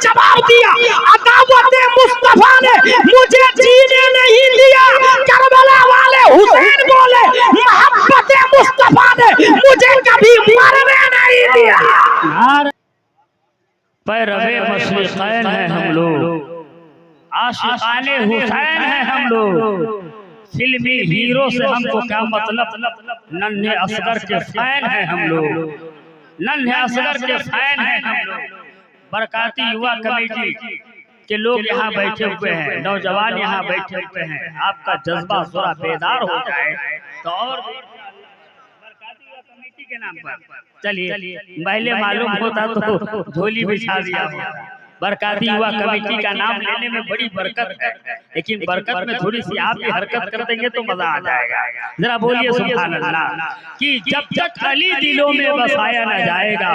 जवाब दिया, अदावत मुस्तफा ने मुझे जीने नहीं दिया। करबला वाले हुसैन बोले, मोहब्बत मुस्तफा ने मुझे कभी मरने नहीं दिया। पैरवे मशरिक़ैन है हम लोग, आशिक़ाने हुसैन है हम लोग। फिल्मी हीरो से हमको क्या मतलब, नन्हे असगर के फैन है हम लोग, नन्हे असगर के फैन है हम लोग। बरकाती युवा कमेटी के लोग यहाँ बैठे हुए हैं, नौजवान यहाँ बैठे हुए हैं। आपका जज्बा थोड़ा बेदार हो जाए तो और बरकाती युवा कमेटी के नाम पर चलिए, पहले मालूम होता तो झोली बिछा दिया होता। बरकाती युवा कमेटी का नाम लेने में बड़ी बरकत है, लेकिन बरकत में थोड़ी सी आप भी हरकत कर देंगे तो मजा आ जाएगा। जरा बोलिए सुभान अल्लाह। कि जब तक अली दिलों में बसाया न जाएगा,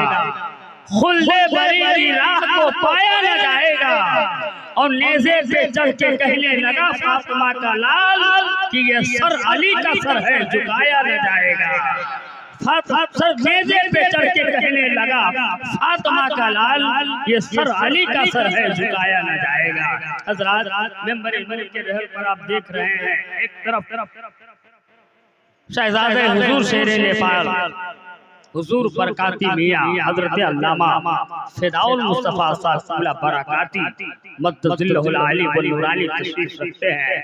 खुल्दे बरी राह को पाया न जाएगा, और नेज़े पे चढ़ के कहने लगा फातिमा का लाल कि ये सर अली का सर है, झुकाया न जाएगा। नेज़े पे चढ़ के कहने लगा फातिमा का लाल ये सर अली का सर है, झुकाया न जाएगा। हज़रात मेंबर के रहल पर आप देख रहे हैं, एक तरफ शहजादे हुजूर शेरे नेपाल हुजूर बरकाती मियां हजरत अल्लामा फिदाउल मुस्तफा साहब बरकाती मद्दजिल्लहुल आली व नूरानी तशरीफ रखते हैं।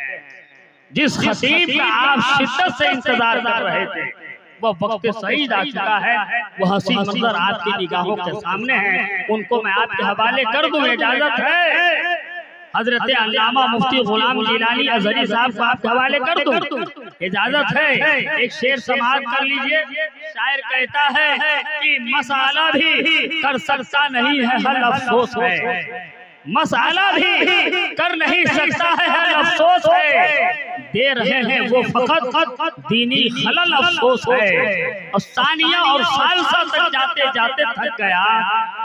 जिस खतीब का आप शिद्दत से इंतजार कर रहे थे वह वक्त सईद आ चुका है। वह हसी मंजर आपकी निगाहों के सामने है, उनको मैं आपके हवाले कर दूं, इजाजत है? हजरत अल्लामा मुफ्ती गुलाम जिलानी अज़हरी साहब को आपके हवाले कर दूं, इजाजत है? एक शेर समाअत कर लीजिए। शायर कहता है कि मसाला भी कर सकता नहीं है, हल अफसोस है। मसाला भी कर नहीं सकता है, हल अफसोस है। दे रहे हैं वो फकत दीनी खलल अफसोस है। और सानिया और सालसा तक जाते जाते थक गया,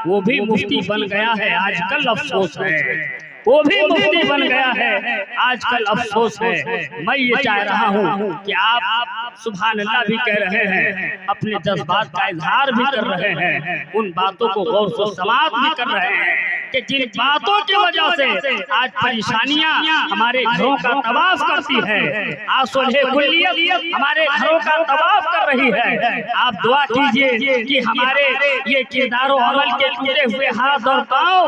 वो भी मुफ्ती बन गया है, आजकल अफसोस है। वो भी मुफ्ती बन गया है, आजकल अफसोस है। मैं ये चाह रहा हूँ कि आप सुभान अल्लाह भी कह रहे हैं, अपने जज्बात का इजहार भी कर रहे हैं, उन बातों को गौर से समाअत भी कर रहे हैं कि जिन बातों की वजह से आज परेशानियां हमारे घरों का तवाफ करती है, आज सुलह कुल्लियत हमारे घरों का तवाफ कर रही है। आप दुआ कीजिए कि हमारे ये किरदार और अमल के टूटे हुए हाथ और पांव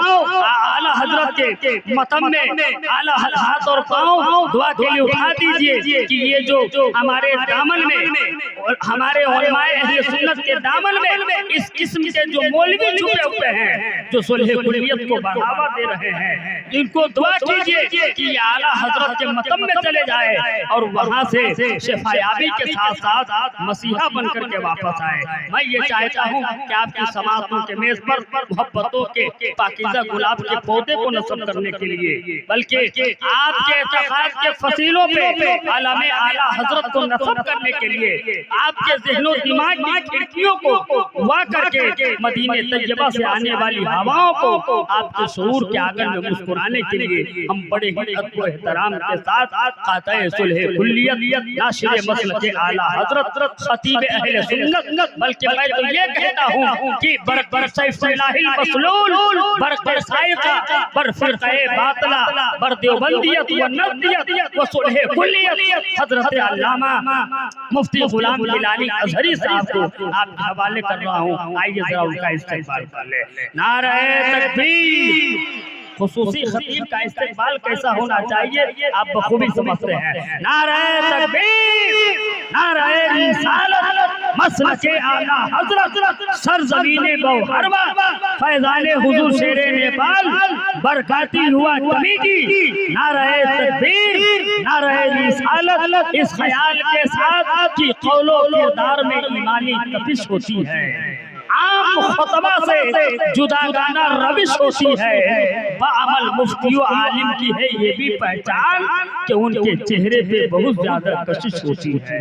आला हजरत के मतम में आला हाथ और पांव दुआ के लिए उठा दीजिए कि ये जो हमारे दामन में और हमारे उलमाए अहले सुन्नत के दामन में इस किस्म के जो मौलवी छुपे हुए हैं, जो सुलह कुल्लियत को बढ़ावा दे रहे हैं, इनको दुआ कीजिए कि ये आला हजरत के मतम में चले जाए और वहाँ से शिफायाबी के साथ साथ मसीहा बन करके वापस आए। मैं ये चाहता हूँ कि आपकी समाअतों के मेज पर मोहब्बतों के पाकीज़ा गुलाब के पौधे को नस्ल करने के लिए, बल्कि आपके इत्तेकाद के फसीलों पे आलमे आला हजरत को नस्ब करने के लिए आपके ज़हनो दिमाग की खिड़कियों को हुआ करके मदीने तैयबा से आने वाली हवाओं को आपके शऊर के आंगन में मुस्कुराने के लिए हम बड़े ही अदब व एहतराम के साथ क़ाताए सुलह कुल्लियत नाशिर मसलक आला हजरत खतीब अहले सुन्नत, बल्कि मैं तो ये कहता हूँ कि बर सैफुल्लाहिल मसलूल बर साइक़ा बर फ़िरक़े बातिला बर देवबंदियत व नज़दियत व सुलह कुल्लियत हजरत अल्लामा मुफ्ती गुलाम जिलानी अज़हरी साहब को आप हवाले कर रहा हूँ। आइए जरा उनका इस्तेक़बाल कर ले। नारे तकबीर। खुसूसी खतीब का इस्तेक़बाल कैसा होना चाहिए आप बखूबी समझते हैं। नारे तकबीर, नारे रिसालत, मसलके आला हजरत, सरज़मीने गौहरवा, फैज़ाने हुजूर शेरे नेपाल, बरकाती युवा कमेटी। नारे तकबीर, नारे रिसालत, इस ख्याल के साथ कि कौलो किरदार में ईमानी तपिश होती है, आम खुतबा से जुदागाना रविश होती है, बाअमल मुफ्ती आलिम की है ये भी पहचान कि उनके चेहरे पे बहुत ज्यादा कशिश होती है।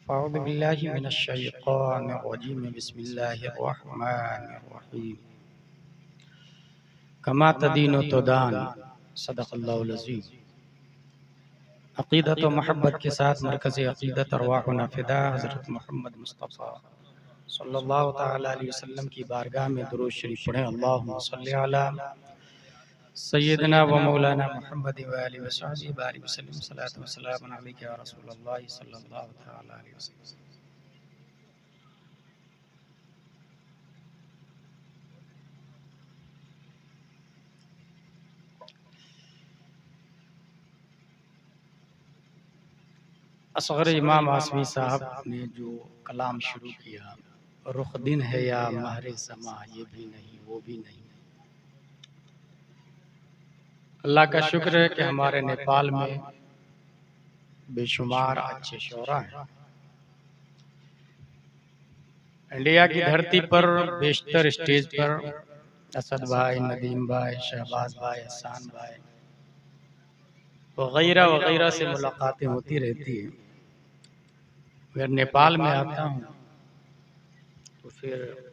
अऊज़ु बिल्लाहि मिनश शैतानिर रजीम, बिस्मिल्लाहिर रहमानिर रहीम। कमा तदीनु तुदान, सदक़ल्लाहुल अज़ीम। अक़ीदत व मोहब्बत के साथ मरकज़ अक़ीदत अरवाहुना फ़िदा हज़रत मोहम्मद मुस्तफ़ा सल्लल्लाहु तआला अलैहि वसल्लम की बारगाह में दुरूद शरीफ पढ़ें। अल्लाहुम्मा सल्लि अला सय्यदना व मौलाना मुहम्मद व आलिहि व सहबिहि बारिक वसल्लम सल्लल्लाहु वसल्लम अलैका या रसूलल्लाह सल्लल्लाहु तआला अलैहि वसल्लम। असग़र इमाम आसमी साहब ने जो कलाम शुरू किया, रुख दिन है या महरे समा, ये भी नहीं वो भी नहीं। अल्लाह का शुक्र है कि हमारे नेपाल में बेशुमार अच्छे शोरा हैं। इंडिया की धरती पर बेशतर स्टेज पर असद भाई, नदीम भाई, शहबाज भाई, हसान भाई वगैरह वगैरह से मुलाकातें होती रहती हैं। अगर नेपाल में आता हूँ तो फिर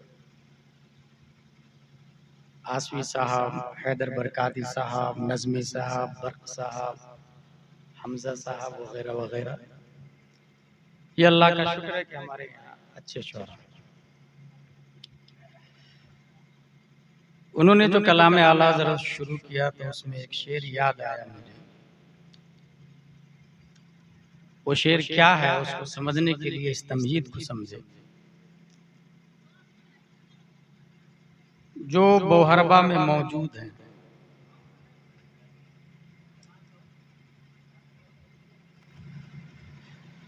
आसवी साहब, हैदर बरकाती साहब, नज़मी साहब, बर्क साहब, हमजा साहब वगैरह वगैरह, ये अल्लाह का शुक्र है कि हमारे यहाँ अच्छे शोरा। उन्होंने जो कलाम आला ज़रा शुरू किया तो उसमें एक शेर याद आया मुझे। वो शेर क्या है उसको समझने के लिए इस तमहीद को समझे। जो बोहरबा में मौजूद है,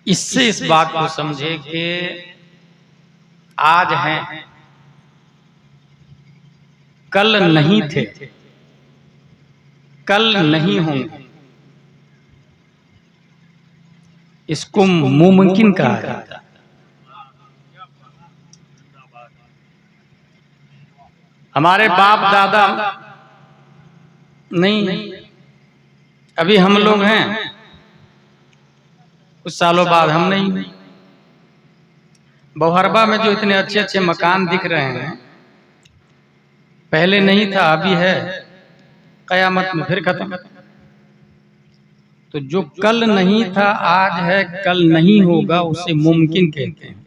इससे इस बात को समझे कि आज हैं, कल नहीं थे, कल नहीं होंगे। इसको मुमकिन कहा जाता है। हमारे बाप दादा नहीं, अभी हम लोग हैं, कुछ सालों बाद हम नहीं। बोहरबा में जो इतने अच्छे अच्छे मकान दिख रहे हैं, पहले नहीं था, अभी है, कयामत में फिर खत्म। तो जो कल नहीं था आज है, कल नहीं होगा, उसे मुमकिन कहते हैं।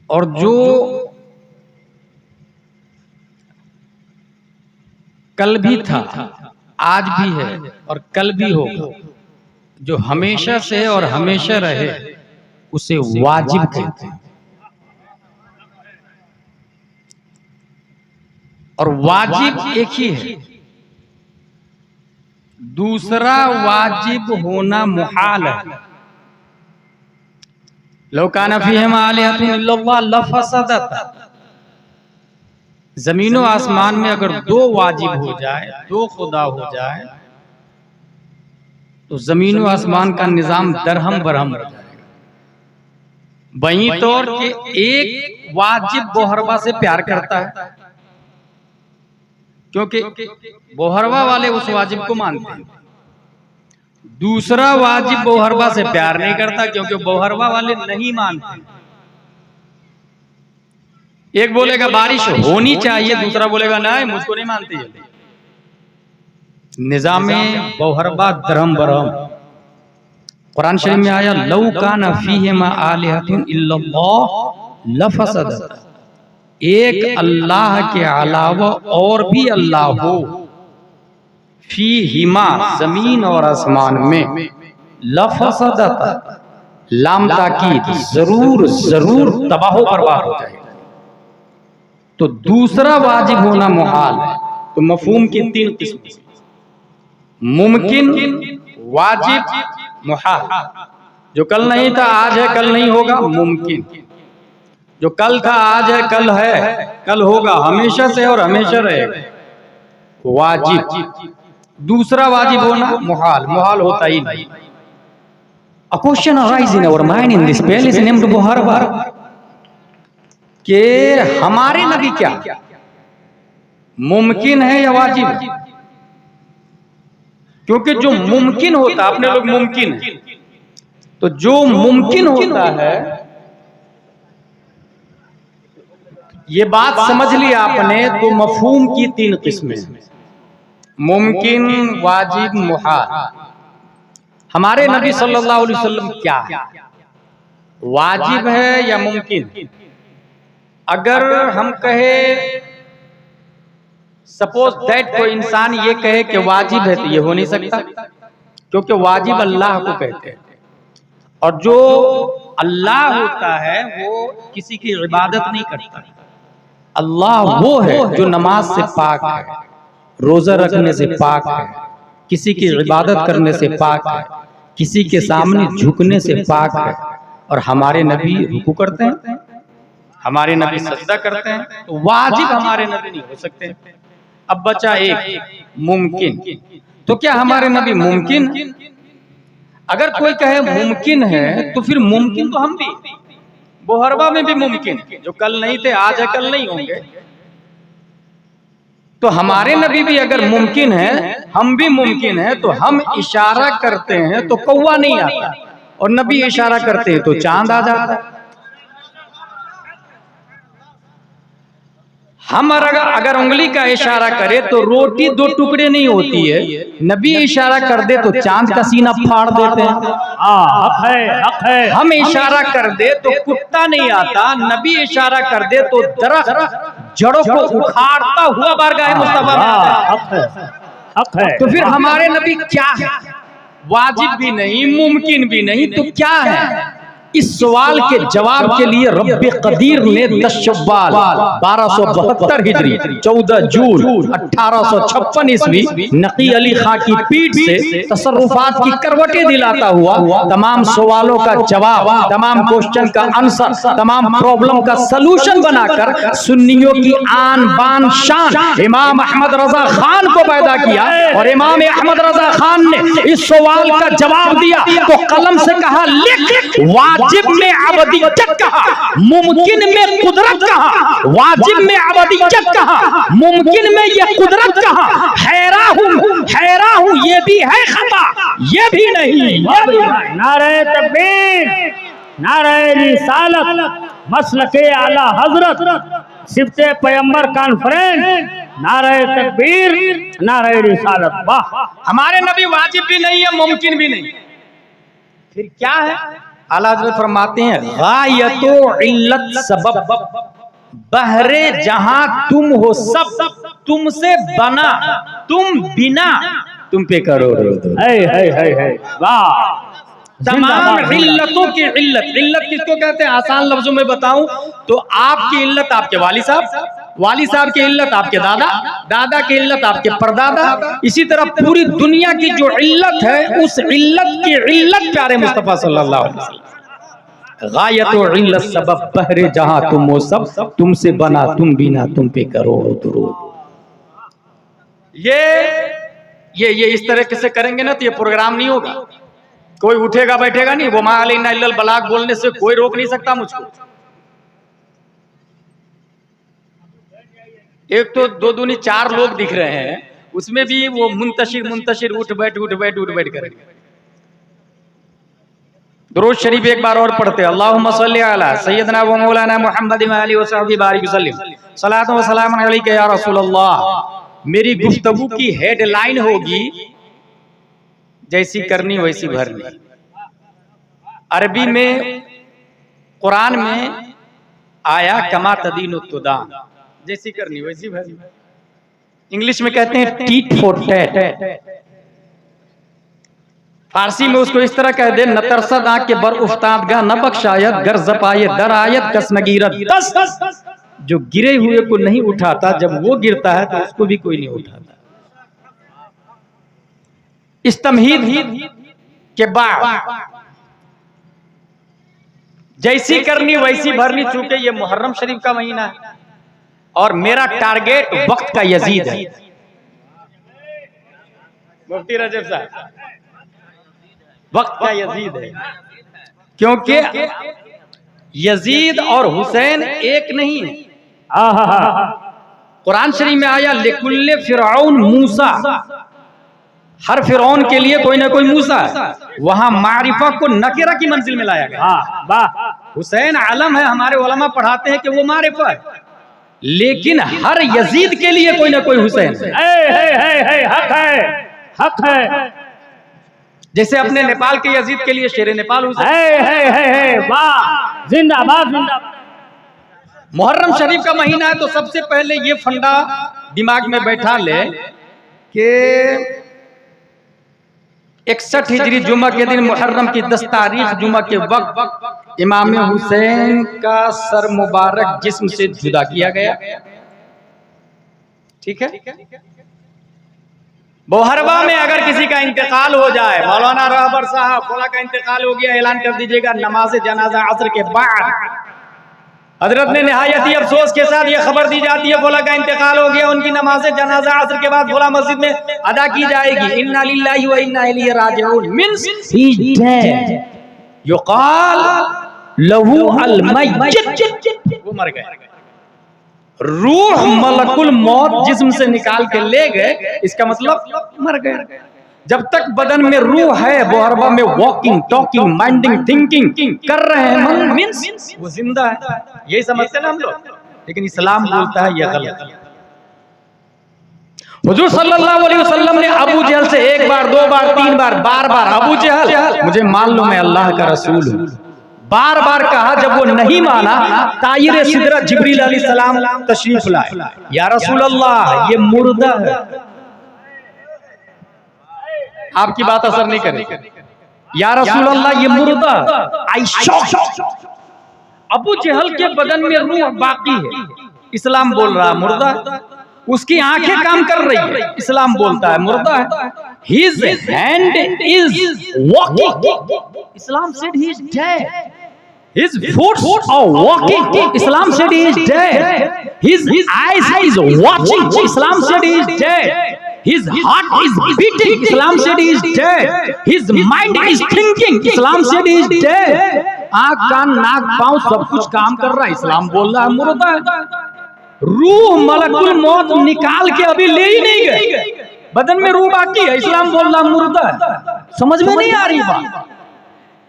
और जो कल भी था, आज भी है और कल भी होगा, जो हमेशा से है और हमेशा रहे, उसे वाजिब कहते हैं। और वाजिब एक ही है, दूसरा वाजिब होना मुहाल है। लौ काना फीहिमा आलिहतुन इल्लल्लाह लफसदत। जमीनों आसमान में अगर दो वाजिब हो जाए, दो खुदा हो जाए, तो जमीनों आसमान का निजाम दरहम बरहम हो जाएगा। वहीं तौर के एक वाजिब बोहरबा से प्यार करता है, क्योंकि बोहरबा वाले उस वाजिब को मानते हैं। दूसरा वाजिब बोहरबा से प्यार नहीं करता, क्योंकि बोहरबा वाले नहीं मानते। एक बोलेगा बारिश होनी चाहिए, दूसरा बोलेगा नहीं, मुझको नहीं मानती है। निजामे बोहरबा दरहम बरहम। कुरान शरीफ में आया, लौ काना फीहिमा आलिहतुन इल्लल्लाह लफसदत। एक अल्लाह के अलावा और भी अल्लाह हो, फीहिमा जमीन और आसमान में, लफसदत लाम ताकीद, जरूर जरूर तबाह बर्बाद हो जाएगा। तो दूसरा वाजिब होना मुहाल है। तो मफहूम की तीन किस्में, मुमकिन, वाजिब, मुहाल। जो कल नहीं था आज है, कल नहीं होगा, मुमकिन। जो कल था आज है, कल है, कल होगा, हमेशा से और हमेशा रहेगा, वाजिब। दूसरा वाजिब होना मुहाल, मुहाल होता ही नहीं। A question arises in our mind in this palace named बोहरबा, कि हमारे नबी क्या मुमकिन है या वाजिब? क्योंकि जो मुमकिन होता, अपने लोग मुमकिन है, तो जो मुमकिन होता है, ये बात समझ ली आपने, तो मफहूम की तीन किस्में, मुमकिन, वाजिब, मुहाल। हमारे नबी सल्लल्लाहु अलैहि वसल्लम क्या है, वाजिब है या मुमकिन? अगर हम कहे सपोज दैट कोई इंसान ये कहे कि वाजिब है, तो ये हो नहीं सकता, क्योंकि वाजिब अल्लाह को कहते हैं, और जो अल्लाह होता है वो किसी की इबादत नहीं करता। अल्लाह वो है जो नमाज से पाक है, रोजा रखने से पाक है, किसी की इबादत करने से पाक है, किसी के सामने झुकने से पाक है। और हमारे नबी रुकू करते हैं, हमारे नबी सजदा करते हैं, तो वाजिब हमारे नबी नहीं हो सकते। अब बचा एक मुमकिन, तो क्या हमारे नबी मुमकिन? अगर कोई कहे मुमकिन है तो फिर मुमकिन तो हम भी, बोहरबा में भी मुमकिन, जो कल नहीं थे आज है कल नहीं होंगे। तो हमारे नबी भी अगर मुमकिन है, हम भी मुमकिन है, तो हम इशारा करते हैं तो कौवा नहीं आता, और नबी इशारा करते हैं तो चांद आ जाता है। हम अगर उंगली का इशारा करे तो रोटी दो टुकड़े नहीं होती है, नबी इशारा कर दे तो चांद का सीना फाड़ देते हैं। हक है, हक है। हम इशारा कर दे तो कुत्ता नहीं आता, नबी इशारा कर दे तो दरख्त जड़ों को उखाड़ता हुआ बारगाह मुस्तफा में आता है। हक है, हक है। तो फिर हमारे नबी क्या है? वाजिब भी नहीं, मुमकिन भी नहीं, तो क्या है? इस सवाल के जवाब के लिए रब्बे कदीर ने 10 शव्वाल 1272 हिजरी 14 जून 1856 ईस्वी नकी अली खां की पीठ से तसर्रुफात की करवटें दिलाता हुआ तमाम सवालों का जवाब, तमाम क्वेश्चन का आंसर, तमाम प्रॉब्लम का सलूशन बनाकर सुन्नियों की आन बान शान इमाम अहमद रजा खान को पैदा किया। और इमाम अहमद रजा खान ने इस सवाल का जवाब दिया तो कलम से कहा लिख, वाजिब में अबदियत कहा, मुमकिन में कुदरत कहा। वाजिब में अबदियत कहा, मुमकिन में ये कुदरत कहा। हैरा हूं ये भी है खता, ये भी नहीं। नारे तकबीर, नारे रिसालत, मसलके आला हजरत, सिफ्ते पैगंबर कॉन्फ्रेंस, नारे तकबीर, नारे रिसालत। वाह! हमारे नबी वाजिब भी नहीं है, मुमकिन भी नहीं, फिर क्या है? आला हज़रत फरमाते हैं गायतो इल्लत सबब, बहरे जहां तुम हो सब, तुमसे बना, तुम बिना तुम पे करो। है वाह! तमाम इल्लतों की इल्लत, इल्लत किसको कहते हैं? आसान लफ्जों में बताऊं तो आपकी इल्लत आपके वाली साहब की इल्लत आपके दादा, दादा की इल्लत आपके परदादा, इसी तरह पूरी दुनिया की जो इल्लत है उस इल्लत की इल्लत प्यारे मुस्तफा सल्लल्लाहु अलैहि वसल्लम। गायतो इल्लत सबब, बहरे जहां तुम हो सब, तुमसे बना तुम बिना तुम पे करो दुरूद। ये इस तरह से करेंगे ना तो ये प्रोग्राम नहीं होगा, कोई उठेगा बैठेगा नहीं। वो मालिना इल्लल बलाग बोलने से कोई रोक नहीं सकता मुझको। एक तो 2 दूनी 4 लोग दिख रहे हैं, उसमें भी वो मुंतशिर उठ बैठ करेंगे। दुरूद शरीफ एक बार और पढ़ते, अल्लाहुम्मा सल्ली अला सय्यदना व मौलाना मुहम्मद व आलिहि व सहबिहि बारिक वसल्लम, सलातु व सलाम अलैका या रसूल अल्लाह। मेरी गुफ्तगू की हेडलाइन होगी जैसी करनी वैसी भरनी। अरबी में कुरान में आया कमा तदीन तुदान, जैसी करनी वैसी भरनी। इंग्लिश में कहते हैं टीट फॉर टैट, फारसी में उसको इस तरह कह दे, न तरसद आंख के बर उफ्तादगा न बख्शायत गर जपाये दर आयत कसनगीरत। जो गिरे हुए को नहीं उठाता, जब वो गिरता है तो उसको भी कोई नहीं उठाता। इस तमहीद के बाद जैसी करनी वैसी भरनी, चूंकि ये मुहर्रम शरीफ का महीना है और मेरा टारगेट वक्त का यजीद है। मुफ्ती रजब साहब, वक्त का यजीद है, क्योंकि यजीद और हुसैन एक नहीं है। कुरान शरीफ में आया लिकुल्ले फिरौन मूसा, हर फिरौन के लिए कोई ना कोई मूसा है। वहां मारिफा को नकेरा की मंजिल में लाया गया। हुसैन आलम है, हमारे उलमा पढ़ाते हैं कि वो मारिफा है, लेकिन हर यजीद के लिए कोई ना कोई हुसैन है। हक है। जैसे अपने नेपाल के यजीद के लिए शेरे नेपाल हुसैन है। वाह! जिंदाबाद, जिंदाबाद। मुहर्रम शरीफ का महीना है तो सबसे पहले ये फंडा दिमाग में बैठा ले कि 61 हिजरी जुमा के दिन मुहर्रम की 10 तारीख जुमा के वक्त इमाम हुसैन का सर मुबारक जिस्म से जुदा किया गया। ठीक है। मुहर्रम में अगर किसी का इंतकाल हो जाए, मौलाना रहबर साहब फला का इंतकाल हो गया, ऐलान कर दीजिएगा नमाज जनाजा असर के बाद। हजरत ने निहायत ही अफसोस के साथ ये खबर दी जाती है फला का इंतकाल हो गया, उनकी नमाज जनाजा असर के बाद फला मस्जिद में अदा की जाएगी। इन्ना लिल्लाहि व इन्ना इलैहि राजिऊन मींस ही इज डेड, युकाल लहू अल मय्यित, वो मर गए। रूह मलकुल मौत जिस्म से निकाल के ले गए, इसका मतलब मर गए। जब तक बदन में रूह है, मुहर्रम में वॉकिंग, टॉकिंग, माइंडिंग, थिंकिंग कर रहे हैं, मींस वो जिंदा है। यही समझते ना हम लोग, लेकिन इस्लाम बोलता है यह गलत। हुजूर सल्लल्लाहु अलैहि वसल्लम ने अबू जहल से 1 बार 2 बार 3 बार बार अबू जहल मुझे मान लो मैं अल्लाह का रसूल हूं, बार बार कहा। जब वो नहीं माना, तायरे सिदरत जिब्रील अलैहिस्सलाम तशरीफ लाए। या रसूल अल्लाह ये मुर्दा है, आपकी बात असर नहीं करेगी। या रसूल अल्लाह ये मुर्दा। आई शॉक। अबू जहल के बदन में रूह बाकी है, इस्लाम बोल रहा है मुर्दा है। उसकी आंखें काम कर रही है, इस्लाम बोलता है मुर्दा है। His hand is walking, Islam said he is dead. His foot are walking, Islam said he is dead. His eyes is watching, Islam said he is dead. His heart is beating, Islam said he is dead. His mind is thinking, Islam said he is dead. आँख कान नाक पाँव सब कुछ काम कर रहा है, इस्लाम बोल रहा है मुर्दा है। रूह मलकुल मौत निकाल के अभी ले ही नहीं गए, बदन में रूह बाकी है, इस्लाम बोल रहा मुर्दा है। समझ में नहीं आ रही बात।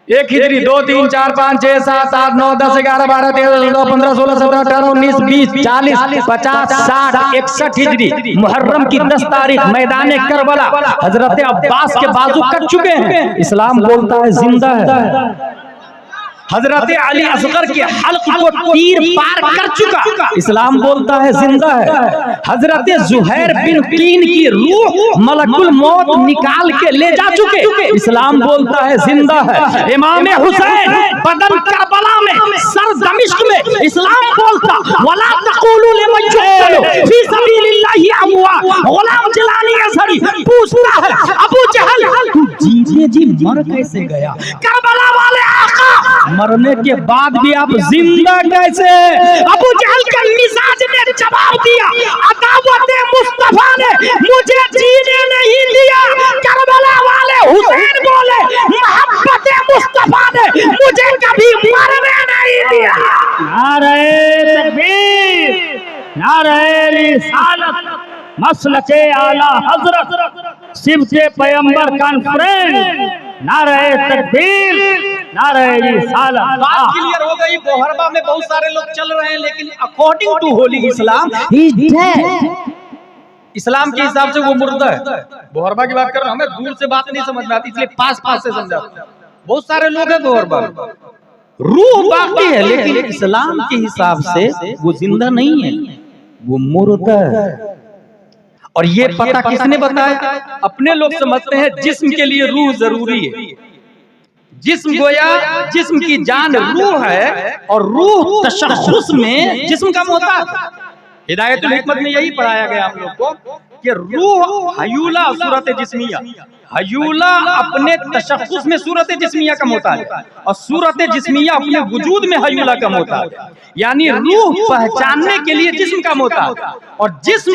1 हिजरी 2 3 4 5 6 7 8 9 10 11 12 13 14 15 16 17 18 19 20 40 50 60 61 हिजरी मुहर्रम की 10 तारीख मैदान करबला हजरत अब्बास के बाजू कट चुके हैं, इस्लाम बोलता है जिंदा है। हजरत अली असगर के हल्क को तीर पार कर चुका, इस्लाम बोलता है जिंदा है। हजरत जुहैर बिन कीन की रूह मलकुल मौत निकाल के ले जा चुके, इस्लाम बोलता है जिंदा है। इमाम हुसैन बदन करबला में, सर दमिश्क में, इस्लाम बोलता वला तक़ूलू लिमन युक़तलू फी सबीलिल्लाहि अमवात। गुलाम जिलानी असरी पूछता है अबू जहल तू जीते जी मर कैसे गया? करबला वाले आका मरने के बाद भी आप जिंदा कैसे? अबू जहल के मिजाज ने जवाब दिया अदावत मुस्तफा ने मुझे जीने नहीं दिया। करबला वाले हुसैन बोले मोहब्बत मुस्तफा ने मुझे कभी मरने नहीं दिया। नारे तकबीर, नारे रिसालत, मसलके आला हजरत, सिबते पैगंबर कॉन्फ्रेंस, नारे तकबीर, नारे रिसालत। बात क्लियर हो गई। मुहर्रम में बहुत सारे लोग चल रहे हैं, लेकिन according to holy Islam he is dead. इस्लाम के हिसाब से वो मुर्दा है। मुहर्रम की बात कर रहा हूं, हमें दूर से बात नहीं समझ में आती, इसलिए पास से समझा। बहुत सारे लोग हैं मुहर्रम, रूह बाकी है, लेकिन इस्लाम के हिसाब से वो जिंदा नहीं है, वो मुर्दा है। और ये पता किसने बताया? अपने लोग समझते हैं जिस्म के लिए रूह जरूरी है। जिस्म गोया जिस्म की जान रूह है, और रूह तशख़्ख़ुस में जिस्म का मोहताज है। हिदायतुल हिकमत में यही पढ़ाया गया हम लोग को कि रूह हयूला सूरत जिस्मिया, हयूला अपने तशख़्ख़ुस में सूरत जिस्मिया का मोहताज है, और सूरत जिस्मिया अपने वजूद में हयूला का मोहताज है। यानी रूह पहचानने के लिए जिस्म का मोहताज है, और जिस्म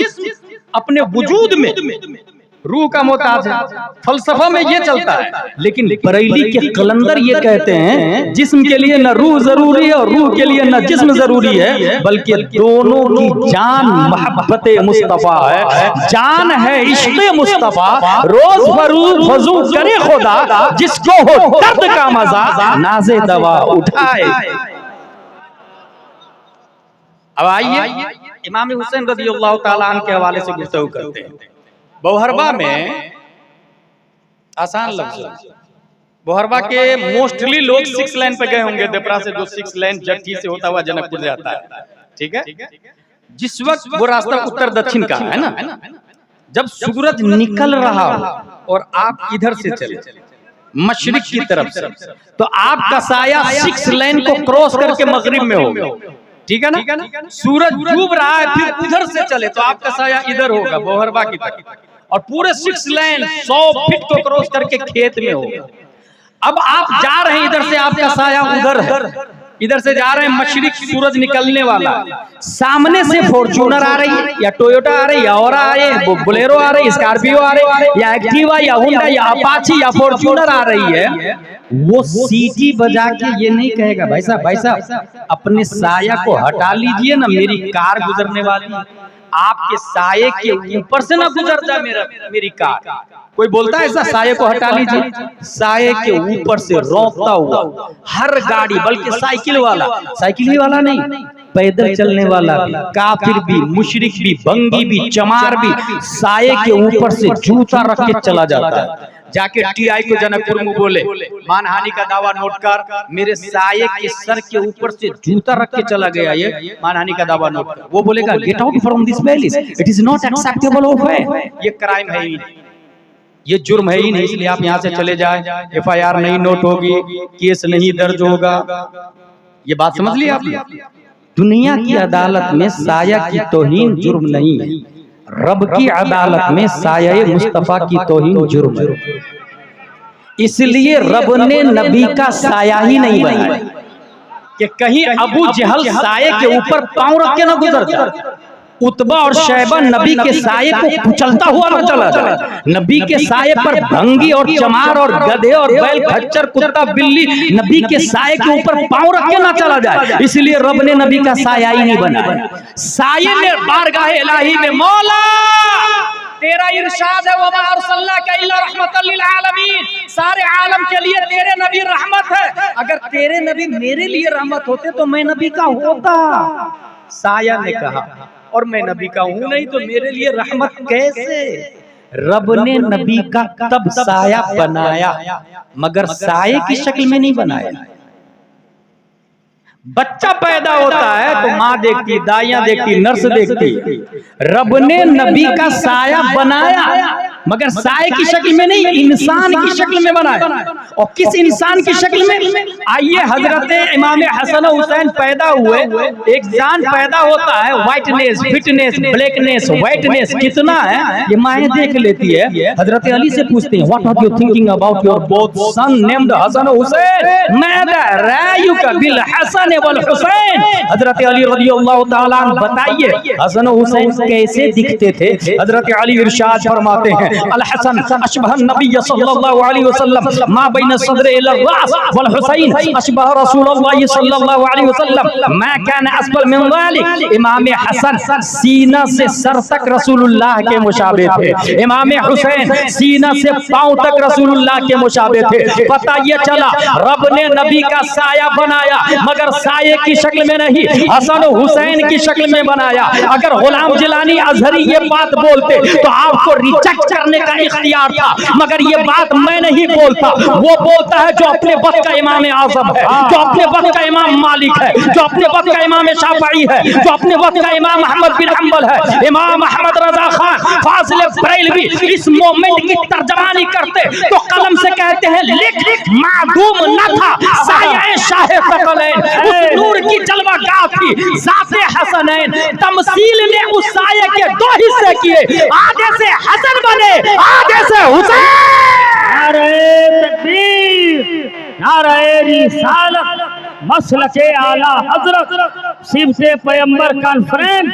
अपने वजूद में रूह का मोहताज है। फलसफा में ये चलता है, लेकिन बरेली के कलंदर ये कहते हैं जिस्म के लिए न रूह जरूरी है और रूह के लिए न जिस्म जरूरी है, बल्कि दोनों की जान मोहब्बत मुस्तफा है, जान है इश्क़ मुस्तफा। रोज बरूज वज़ू करे खुदा, जिसको हो दर्द का मजा नाज़े दवा उठाए। अब आइए इमाम हुसैन रज़ियल्लाहु ताला अन्हु के हवाले से गुफ्तगू करते हैं। मुहर्रम में आसान लफ्ज, मुहर्रम के मोस्टली लोग 6 लाइन पे गए होंगे, देपरा से जो 6 लाइन जट्टी से होता हुआ जनकपुर जाता है, ठीक है। जिस वक्त वो रास्ता उत्तर दक्षिण का है ना, जब सूरज निकल रहा हो और आप इधर से चले मशरिक की तरफ से, तो आपका साया 6 लेन को क्रॉस करके मगरिब में होगा, ठीक है ना। सूरज डूब रहा है, फिर उधर से चले तो आपका साया इधर होगा बोहरबा की तरफ, और पूरे 6 लेन 100 फीट को क्रॉस करके खेत में होगा। अब आप जा रहे हैं इधर से, आपका साया उधर है, इधर से जा रहे हैं मशरिक, सूरज निकलने वाला, सामने से फॉर्च्यूनर आ रही है या टोयोटा आ रही है या ओरा आ रही है, बोलेरो आ रही है, स्कॉर्पियो आ रही है या एक्टिवा या होंडा या अपाची या फॉर्च्यूनर आ रही है, वो सीटी बजा के ये नहीं कहेगा भाई साहब अपने साया को हटा लीजिए ना, मेरी कार गुजरने वाली, आपके साये के ऊपर से ना गुजर जाए मेरी कार। कोई बोलता है ऐसा, साये को हटा लीजिए, साये के ऊपर से रोकता हुआ हर गाड़ी, बल्कि साइकिल वाला नहीं, पैदल चलने वाला भी, काफिर भी, मुशरिक भी, बंगी भी, चमार भी, साये के ऊपर से जूता रख के चला जाता है। जाके टीआई को जनकपुर में बोले, मानहानि का दावा नोट कर, मेरे साये के सर के ऊपर से जूता रख के चला गया, ये मानहानि का दावा नोट कर। वो बोलेगा get out from this place, it is not acceptable of है, ये क्राइम है ही नहीं, ये जुर्म है ही नहीं, इसलिए आप यहाँ से चले जाए, एफआईआर नहीं नोट होगी, केस नहीं दर्ज होगा। ये बात समझ लिया आपने। दुनिया की अदालत में साया की तौहीन जुर्म नहीं है, रब की अदालत में साया मुस्तफा की तौहीन जुर्म है। इसलिए रब ने नबी का साया ही नहीं बनाया कि कहीं अबू जहल साये के ऊपर पांव रख के ना गुजर जाए, उतबा और शैबा नबी के साये को कुचलता हुआ न चला जाए, नबी के साये पर भंगी और चमार और गधे और बैल, खच्चर, कुत्ता, बिल्ली नबी के साये के ऊपर पांव रख के ना चला जाए, इसलिए रब ने नबी का साया ही नहीं बनाया। साये ने बारगाह इलाही में मौला तेरा इरशाद है, वमा अरसलनाका इल्ला रहमतल लिल आलमीन, सारे आलम के लिए तेरे नबी रहमत है। अगर तेरे नबी मेरे लिए रहमत होते तो मैं नबी का होता। साया ने कहा, और मैं नबी का हूं नहीं तो मेरे लिए रहमत कैसे? रब ने नबी का तब साया बनाया, मगर साये की शक्ल में नहीं बनाया। बच्चा पैदा होता है तो माँ देखती, दाइयां देखती, नर्स देखती, रब ने नबी का साया बनाया, मगर साये की शक्ल में नहीं, इंसान की शक्ल में बनाया। और किस इंसान की शक्ल में? आइए, हजरत इमाम हसन हुसैन पैदा हुए, एक जान पैदा होता है, व्हाइटनेस, फिटनेस, ब्लैकनेस, व्हाइटनेस कितना है ये माएँ देख लेती है। हजरत अली से पूछते हैं, what are you thinking about your both son named Hasan Husain, मादा रायुका बिल हसन वल हुसैन। हजरत अली रज़ियल्लाहु ताला अन्हु बताइए हसन हुसैन कैसे दिखते थे? हजरत अली इरशाद फरमाते हैं, अल हसन अशबह नबी सल्लल्लाहु अलैहि वसल्लम मा बैन सद्र इला रास वल हुसैन अशबह रसूलुल्लाह सल्लल्लाहु अलैहि वसल्लम मा कान असफल मिन ज़ालिक। इमाम हसन सीना से सर तक रसूलुल्लाह के मुशाबे थे, इमाम हुसैन सीना से पांव तक रसूलुल्लाह के मुशाबे थे। पता ये चला रब ने नबी का साया बनाया, मगर साये की शक्ल में नहीं, हसन हुसैन की शक्ल में बनाया। अगर गुलाम जिलानी अजहरी ये बात बोलते तो आपको रिजेक्ट करने का इख्तियार था, मगर ये बात मैं नहीं बोलता, वो बोलता है जो अपने वक्त का इमाम आज़म है, जो अपने वक्त का इमाम मालिक है, जो अपने वक्त का इमाम शाफई है, जो अपने वक्त का इमाम अहमद बिन हंबल है। इमाम अहमद रजा खान फाजिल बरेलवी इस मोमेंट की तर्जमानी करते तो कलम से कहते हैं, लिख मादूम न था साया शाहे सकलैन, उस नूर की जलवागाह थी ज़ाते हसनैन। तमसील ने उस साये के दो हिस्से किए, आगे से हसन बने, आगे से हुसैन। नारे तकबीर, नारे रिसालत, मसलके आला हजरत, सिबते पैगंबर कॉन्फ्रेंस,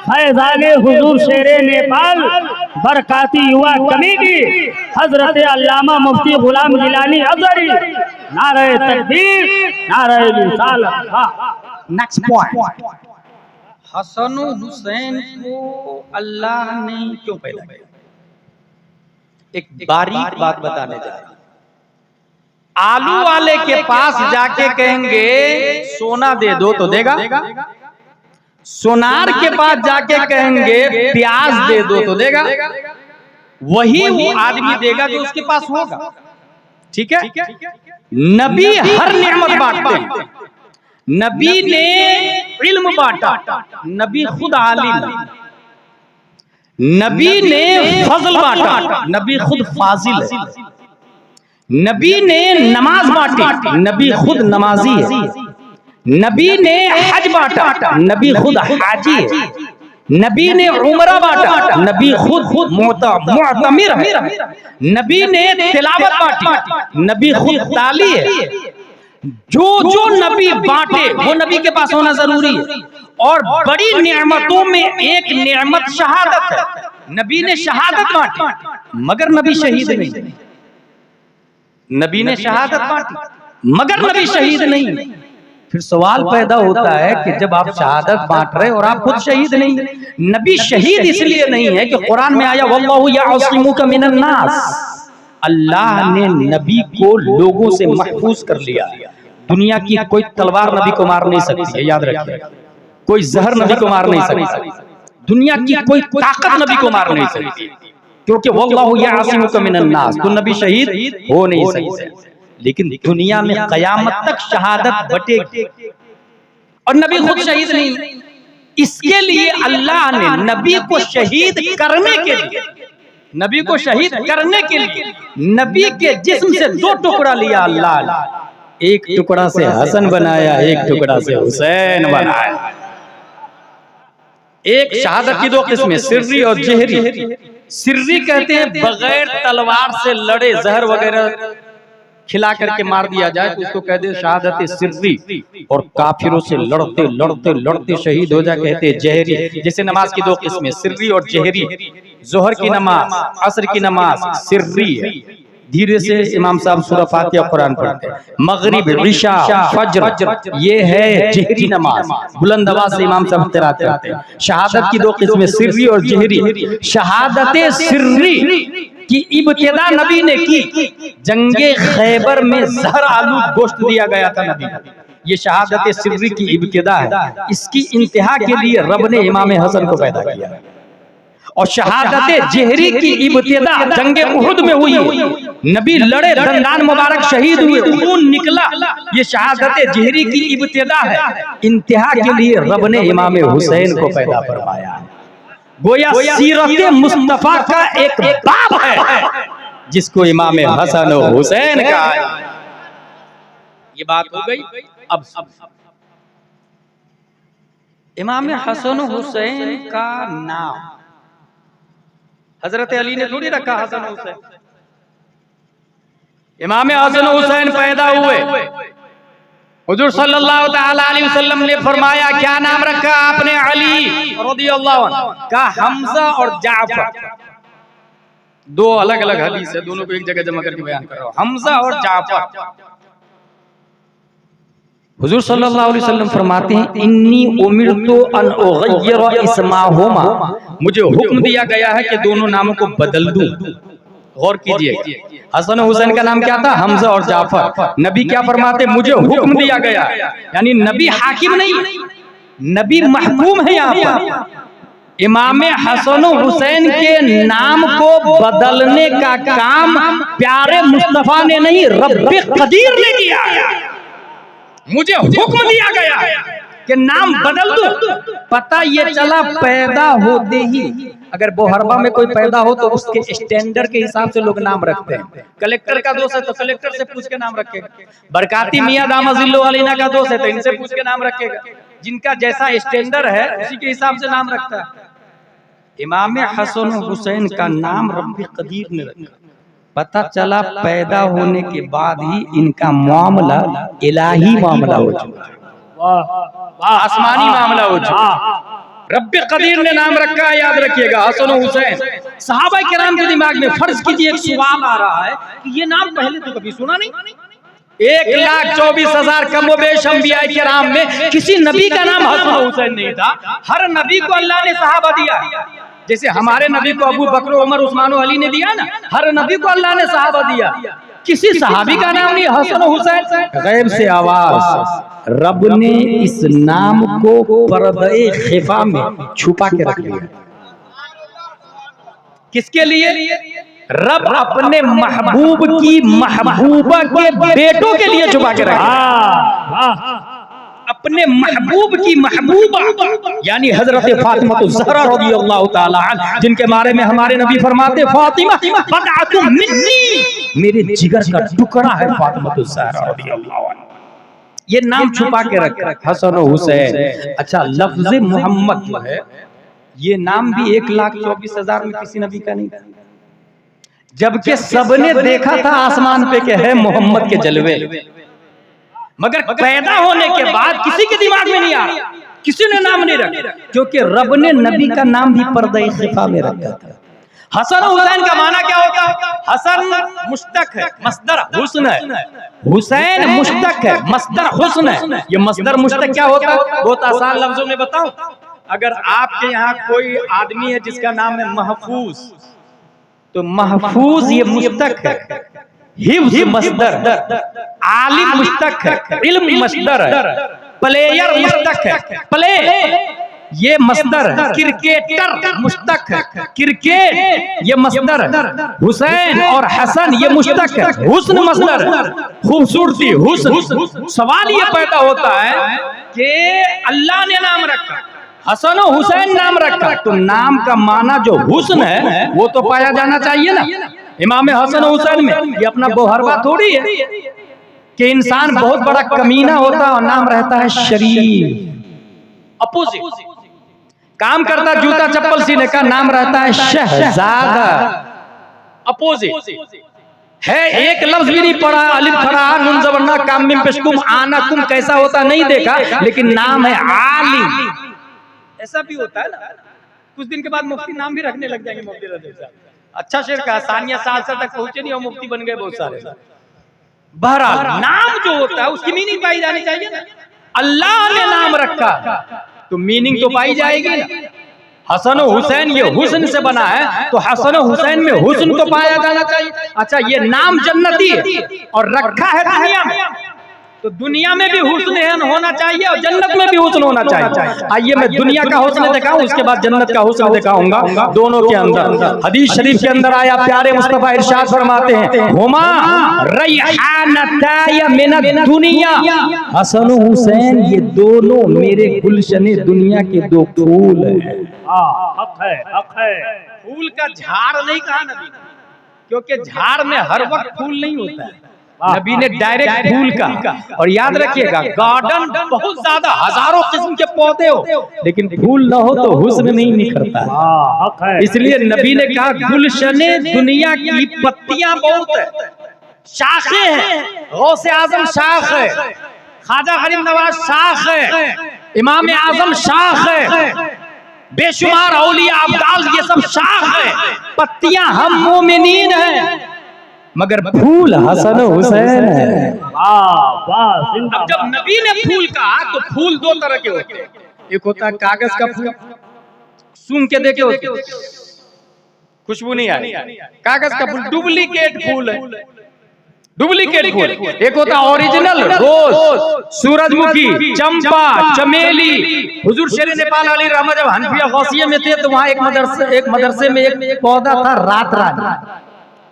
फैज़ाने हुजूर शेरे नेपाल, बरकाती युवा कमेटी, हजरत अल्लामा मुफ्ती गुलाम जिलानी अज़हरी। नारे तकबीर, नारे रिसालत। नेक्स्ट पॉइंट, हसन हुसैन को अल्लाह ने क्यों पैदा किया? एक बारीक बात बताने जा रहा हूं। आलू वाले के पास जाके कहेंगे सोना दे दो तो देगा, सोनार के पास जाके कहेंगे प्याज दे दो तो देगा, वही वो आदमी देगा जो उसके पास होगा। ठीक है, नबी हर नेमत बांटते हैं, नबी ने इल्म बांटा, नबी खुद आलिम, नबी ने फजल बांटा, नबी खुद फाजिल है, नबी ने नमाज बांटी, नबी खुद नमाजी है, नबी ने हज बांटा, नबी खुद हाजी है, नबी ने उमरा बांटा, नबी खुद मुअतमिर है, नबी ने तिलावत बांटी, नबी खुद ताली है। जो जो नबी बांटे वो नबी के पास होना जरूरी है। और बड़ी नियामतों में एक नियामत शहादत है। नबी ने शहादत बांटी मगर नबी शहीद नहीं, नबी ने शहादत बांटी मगर नबी शहीद नहीं। फिर सवाल पैदा होता है कि जब आप शहादत बांट रहे और आप खुद शहीद नहीं, नबी शहीद इसलिए नहीं है कि कुरान में आया वल्लाहु यअसिमुका मिनन नास, अल्लाह ने नबी को लोगों से महफूज कर लिया। दुनिया की कोई तलवार नबी को मार नहीं सकती है, याद रखिए, कोई जहर नबी को मार नहीं सकती, दुनिया की कोई ताकत नबी को मार नहीं सकती, क्योंकि वल्लाहु यअसिमुका मिनन नास, तो नबी शहीद हो नहीं सकते। लेकिन दुनिया में कयामत तक शहादत बटेगी और नबी खुद शहीद नहीं। इसके लिए अल्लाह ने नबी को शहीद करने के लिए, नबी को शहीद करने के लिए नबी के जिस्म से दो टुकड़ा लिया अल्लाह ने, एक टुकड़ा से हसन बनाया, एक टुकड़ा से हुसैन बनाया। एक शहादत की दो किस्में, सिर्री और जहरी। सिर्री कहते हैं बगैर तलवार से लड़े, जहर वगैरह खिला करके मार दिया जाए तो उसको कहते हैं शहादत सिर्री, और काफिरों से लड़ते लड़ते लड़ते शहीद हो जाए कहते हैं जहरी। जैसे नमाज की दो किस्में, सिर्री और जहरी। जोहर की नमाज, असर की नमाज सिर्री है, धीरे से इमाम साहब सूरह फातिहा कुरान पढ़ते हैं। मगरिब, इशा, फज्र ये है जहरी नमाज, बुलंद आवाज से इमाम साहब तिलावत करते हैं। शहादत की दो किस्में, सिर्री और जहरी। शहादत सिर्री की इब्तिदा नबी ने की, जंगे खैबर में जहर आलू गोश्त दिया गया था नबी, ये शहादत सिर्री की इब्तिदा है। इसकी इंतहा के लिए रब ने इमाम हसन को पैदा किया। और शहादत जहरी की इब्तिदा जंगे उहुद में हुई, नबी लड़े, दंदान मुबारक शहीद हुए, खून निकला, ये शहादत जहरी की इब्तिदा है। इंतहा के लिए रब ने इमाम हुसैन को पैदा फरमाया है। गोया सीरत मुस्तफा का एक बाब है जिसको इमाम हसन और हुसैन कहा है। ये बात हो गई। अब इमाम हसन हुसैन का नाम हजरत अली ने थोड़ी रखा हसन हुसैन। इमाम हसन हुसैन पैदा हुए, हुजूर सल्लल्लाहु तआला अलैहि वसल्लम ने फरमाया क्या नाम रखा आपने? अली रदियल्लाहु अन्हु का। हमजा और जाफर दो अलग अलग हदीस है, दोनों को एक जगह जमा करके बयान कर रहा हूं। हमजा और जाफर, हुजूर सल्लल्लाहु अलैहि वसल्लम फरमाते हैं इन्नी उमिरतु अन उगय्यिरा इस्माहुमा, मुझे हुक्म दिया गया है कि दोनों नामों को बदल दूं। गौर कीजिए, हसन हुसैन का नाम क्या था? हमजा और जाफर। नबी क्या फरमाते? मुझे हुक्म दिया गया, यानी नबी हाकिम नहीं, नबी महकूम है। यहाँ पर इमाम हसन हुसैन के नाम को बदलने का काम प्यारे मुस्तफा ने नहीं, रब्बे कदीर ने किया। मुझे हुक्म दिया गया कि नाम बदल दो। पता ये चला पैदा होते ही, अगर बोहरबा में कोई पैदा हो तो उसके स्टैंडर्ड के हिसाब से लोग नाम रखते हैं। कलेक्टर का दोस्त है तो कलेक्टर से पूछ के नाम रखेगा, बरकाती मियां दामजिल्लो अलीना का दोस्त है तो इनसे पूछ के नाम रखेगा। जिनका जैसा स्टैंडर्ड है उसी के हिसाब से नाम रखता है। इमाम हसन हुसैन का नाम रब्बे कदीर ने रखा। पता चला पैदा होने के बाद ही इनका मामला इलाही मामला हो चुका, आसमानी मामला हो चुका। रब्बे कदीर ने नाम रखा है, याद रखिएगा, हसन हुसैन। सहाबा किराम के दिमाग में फर्ज कीजिए एक सवाल आ रहा है कि ये नाम पहले तो कभी सुना नहीं। 1,24,000 कमोबेश अंबिया किराम में किसी नबी का नाम हसन हुसैन नहीं था। हर नबी को अल्लाह ने सहाबा दिया, जैसे हमारे नबी को अबू बकर, उमर, उस्मान, अली ने दिया ना, हर नबी को अल्लाह ने सहाबा दिया। किसी सहाबी का नाम नहीं हसन हुसैन। गैब से आवाज, रब ने इस नाम को पर्दे खिफा में छुपा के रख लिया। किसके लिए? रब अपने महबूब की महबूबा के बेटों के लिए छुपा के रखा। अपने महबूब की महबूबा यानी हजरत फातिमा ज़हरा रज़ियल्लाहु ताला अन्हा, जिनके बारे में हमारे नबी फरमाते फातिमा बदअतुम मिन्नी, मेरे जिगर का टुकड़ा है फातिमा ज़हरा रज़ियल्लाहु अन्हा। ये नाम छुपा के रखा हसन और हुसैन। अच्छा, लफ्ज मोहम्मद जो है ये नाम भी 1,24,000 में किसी नबी का नहीं, जबकि सबने देखा था आसमान पे के है मोहम्मद के जलवे, मगर पैदा होने के बाद किसी के दिमाग में नहीं आ रहा, किसी ने नाम नहीं रखा, क्योंकि रब ने नबी का नाम भी पर्दे खिफा में रखा था। हसन और हुसैन का माना क्या होता है? हसन मुश्तक है, मस्दर हुस्न है, हुसैन मुश्तक है, मस्दर हुस्न है। ये मस्दर मुश्तक क्या होता है? बहुत आसान लफ्जों में बताऊं, अगर आपके यहाँ कोई आदमी है जिसका नाम है महफूज, तो महफूज ये मुश्तक है, हिफ्ज मस्दर, आलिम मुश्तक है, इल्म मस्दर है, प्लेयर मुश्तक है, प्ले ये मस्दर है, क्रिकेटर मुश्तक है, क्रिकेट ये मस्दर है, हुसैन और हसन ये मुश्तक है, हुस्न मस्दर है, खूबसूरती हुस्न। सवाल ये पैदा होता है कि अल्लाह ने नाम रखा, हसन और हुसैन नाम रखा, तो नाम का माना जो हुस्न है वो तो पाया जाना चाहिए ना इमाम हसन और हुसैन में। ये अपना बोहरवा थोड़ी है कि इंसान बहुत बड़ा कमीना होता है और नाम रहता है शरीफ, अपोजिट। काम करता जूता चप्पल सीने का, नाम रहता है शहजादा, अपोजिट है। एक लफ्ज भी नहीं पढ़ा, अलिफ खड़ा नून ज़बर काम मिम पेश कुम आना कुम कैसा होता नहीं देखा, लेकिन नाम है आलिम। ऐसा भी होता है ना, कुछ दिन के बाद मुफ्ती नाम भी रखने लग जाएंगे। मुफ्ती रजब साहब अच्छा शेर कहा, सानिया साल तक पहुंचे नहीं और मुफ्ती बन गए बहुत सारे। बहरहाल नाम जो होता है उसकी मीनिंग पाई जानी चाहिए ना। अल्लाह ने नाम रखा तो मीनिंग तो पाई जाएगी ना। हसन और हुसैन ये हुस्न से बना है, तो हसन और हुसैन में हुस्न तो पाया जाना चाहिए। अच्छा, ये नाम जन्नती है और रखा है दुनिया में, तो दुनिया में भी हुस्न होना चाहिए और जन्नत में भी हुस्न होना चाहिए। आइए मैं दुनिया का हुस्न दिखाऊं, उसके बाद जन्नत का हुस्न दिखाऊंगा दोनों के अंदर। हदीस शरीफ के अंदर आया, प्यारे मुस्तफा इरशाद फरमाते हैं, हुमा रैहानताय मिनद दुनिया, हसन और हुसैन ये दोनों मेरे गुलशने दुनिया के दो फूल हैं। हक है, हक है। फूल का झाड़ नहीं कहा नबी ने, क्योंकि झाड़ में हर वक्त फूल नहीं होता है, नबी ने डायरेक्ट फूल का। और याद रखिएगा, गार्डन बहुत ज्यादा हजारों किस्म के पौधे हो, लेकिन फूल ना हो तो हुस्न नहीं निखरता। इसलिए नबी ने कहा गुलशने दुनिया की पत्तियां बहुत है, शाखें हैं, गौसे आजम शाख है, ख्वाजा गरीब नवाज शाख है, इमाम आजम शाख है, बेशुमार औलिया अब्दाल ये सब शाख है, पत्तियां हम मोमिनीन हैं, मगर फूल हसन हुसैन है। अब जब नबी ने फूल कहा तो फूल दो तरह के होते हैं, एक होता है कागज का फूल, सूंघ के देखे होते, खुशबू नहीं आई, कागज का फूल डुप्लीकेट फूल है, डुप्लीकेट फूल। एक होता ओरिजिनल रोज, सूरजमुखी, चंपा, चमेली। हुजूर शेर नेपाल अली रहमत जब हनफिया गौसिया में थे तो वहाँ एक मदरसे में एक पौधा था रात रात,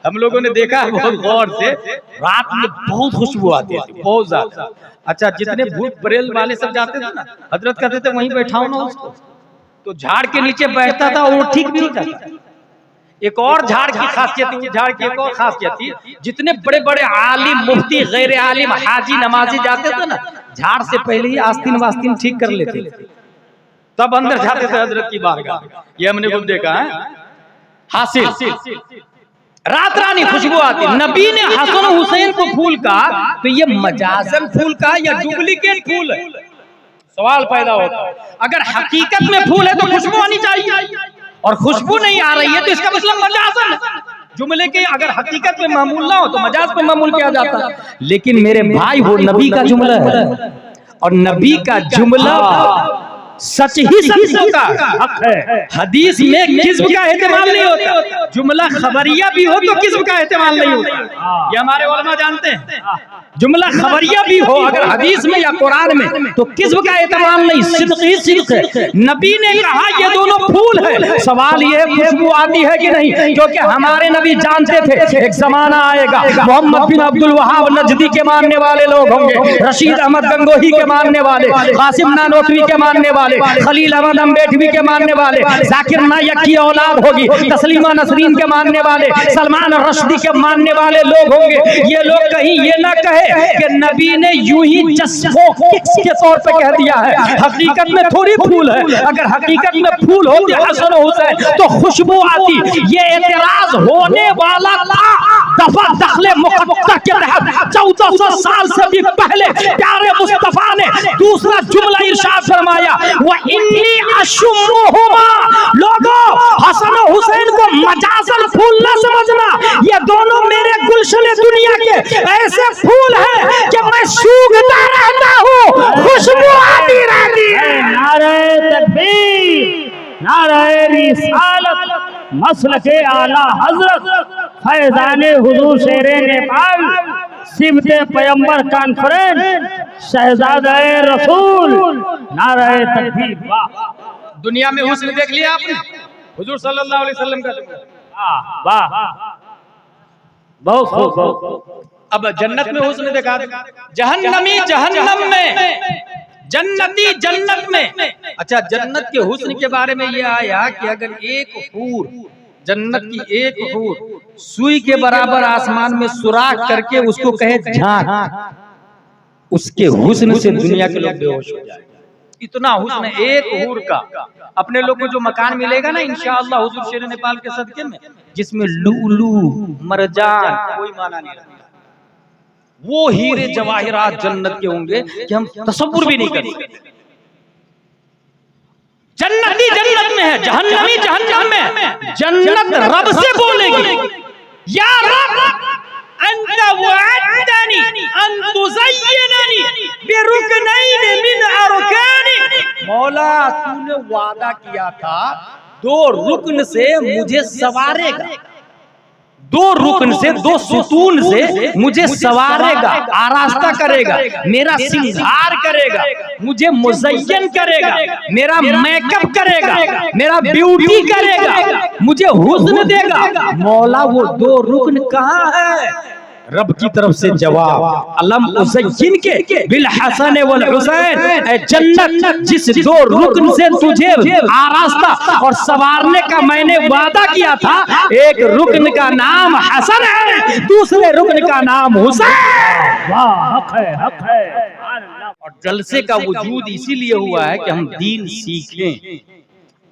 हम लोगों ने देखा है बहुत गौर से, रात में बहुत खुशबू आती थी, बहुत ज्यादा। अच्छा, जितने भूत बरेल वाले सब जाते थे ना, हजरत कहते थे वहीं बैठाओ ना उसको, तो झाड़ के नीचे बैठता था और ठीक नहीं था। एक और झाड़ की खासियत थी, झाड़ की एक और खासियत थी, जितने बड़े बड़े आलिम, मुफ्ती, गैर आलिम, हाजी, नमाजी जाते थे ना, झाड़ से पहले ही आस्तीन वास्तीन ठीक कर लेते थे, तब अंदर जाते थे हजरत की बारगाह। ये हमने खूब देखा है। हासिल रात रानी खुशबू आती। नबी ने हसन हुसैन को फूल कहा तो ये मजाजन फूल का या डुप्लीकेट फूल है? सवाल पैदा होता है। अगर हकीकत में फूल है तो खुशबू आनी चाहिए, और खुशबू नहीं आ रही है तो इसका मतलब मजाजन है। जुमले के अगर हकीकत में मामूल ना हो तो मजाज पे मामूल किया जाता है। लेकिन मेरे भाई वो नबी का जुमला है, और नबी का जुमला सच ही सच होता है। हदीस में किस्म का एहतमाल नहीं होता। जुमला खबरिया भी हो तो किस्म का एहतमाल नहीं होता, ये हमारे उलमा जानते हैं। जुमला खबरिया भी हो अगर हदीस में या कुरान में तो किस्म का एहतमाल नहीं, सिद्क ही सिद्क है। नबी ने कहा ये दोनों फूल है, सवाल ये खुशबू आती है कि नहीं, क्योंकि हमारे नबी जानते थे एक जमाना आएगा मोहम्मद बिन अब्दुल वहाब नजदी के मानने वाले लोग होंगे, रशीद अहमद गंगोही के मानने वाले, कासिम नानोतवी के मानने वाले, खलील अहमद अम्बेडवी के मानने वाले, जाकिर नायक की औलाद होगी, तस्लीमा नसरीन के मानने वाले, सलमान रश्दी के मानने वाले लोग होंगे। ये लोग कहीं ये ना कहे कि नबी ने यूं ही के तौर पे कह दिया है, हकीकत में थोड़ी फूल है। अगर हकीकत में फूल होती हसन हुसैन तो खुशबू आती। ये एतराज होने वाला था दफा दखले मुकद्दर के तहत 1400 साल से भी पहले प्यारे मुस्तफा ने दूसरा जुमला इरशाद फरमाया, व इन्नी अशुम्मुहुमा। लोगों, हसन हुसैन को मजाजन फूल न समझना, ये दोनों मेरे गुलशन दुनिया के ऐसे फूल हैं कि मैं सूखता रहता हूँ, खुशबू आती रहती है। नारे तकबीर, नारे रिसालत, मसलके आला हजरत, फैजाने हुजूर शेरे नेपाल, सिबते पैगंबर कॉन्फ्रेंस, शहजादे रसूल, नारे तकबीर। वाह, दुनिया में हुस्न देख लिया आपने हुजूर सल्लल्लाहु अलैहि वसल्लम का। वाह, बहुत खूब, बहुत। अब जन्नत में हुस्न देखा, जहन्नमी जहन्नम में, जन्नती जन्नत में। अच्छा, जन्नत के हुस्न के बारे में ये आया कि अगर एक हूर, जन्नत की एक हूर सुई के बराबर आसमान में सुराख करके उसको कहे झांक, उसके हुस्न से दुनिया के लोग बेहोश हो जाए। इतना हुस्न एक हूर का। अपने लोग को जो मकान मिलेगा ना इंशाअल्लाह हुजूर शेर नेपाल के सदके में, जिसमें लुलू मरजान कोई माना नहीं रखता, वो हीरे जवाहिरात जन्नत के होंगे कि हम तसव्वुर भी नहीं कर सकते। जन्नती जन्नत में है, जहन्नमी जहन्नम में। जन्नत रब से बोलेगी, या रब अंत वअदतनी अन तुज़य्यिननी बिरुकनैन मिन अरकानी। मौला, तूने वादा किया था 2 रुकन से मुझे सवारेगा, 2 रुकन से, 2 सुतून से मुझे सवारेगा, आरास्ता करेगा, मेरा सिंगार करेगा, मुझे मुज़य्यन करेगा, मेरा मेकअप करेगा, मेरा ब्यूटी करेगा, मुझे हुस्न देगा। मौला, वो 2 रुकन कहाँ है? रब की तरफ से जवाब, अलम उज़य्यिन के बिल हसन वल हुसैन। ए जन्नत, जिस 2 रुकन से तुझे आरास्ता और सवारने का मैंने वादा किया था, एक रुकन का नाम हसन है, दूसरे रुकन का नाम हुसैन। वाह, हक है, हक है। और जलसे का वजूद इसीलिए हुआ है कि हम दीन सीखें।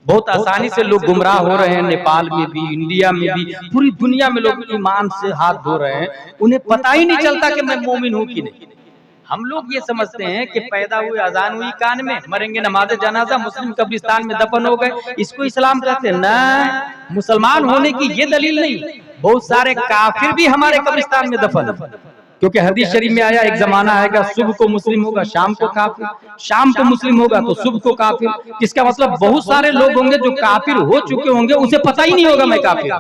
बहुत आसानी से लोग गुमराह हो रहे हैं, नेपाल में भी, इंडिया में भी, पूरी दुनिया में लोग ईमान से हाथ धो रहे हैं। उन्हें पता ही नहीं चलता कि मैं मोमिन हूँ कि नहीं। हम लोग ये समझते हैं कि पैदा हुए, अजान हुई कान में, मरेंगे नमाज जनाजा, मुस्लिम कब्रिस्तान में दफन हो गए, इसको इस्लाम कहते हैं। ना, मुसलमान होने की ये दलील नहीं। बहुत सारे काफिर भी हमारे कब्रिस्तान में दफन, क्योंकि हदीस शरीफ में आया एक जमाना आएगा सुबह को मुस्लिम होगा, शाम को काफिर, शाम को मुस्लिम होगा तो सुबह को काफिर। इसका मतलब बहुत सारे लोग होंगे जो काफिर हो चुके होंगे, उसे पता ही नहीं होगा मैं काफिर।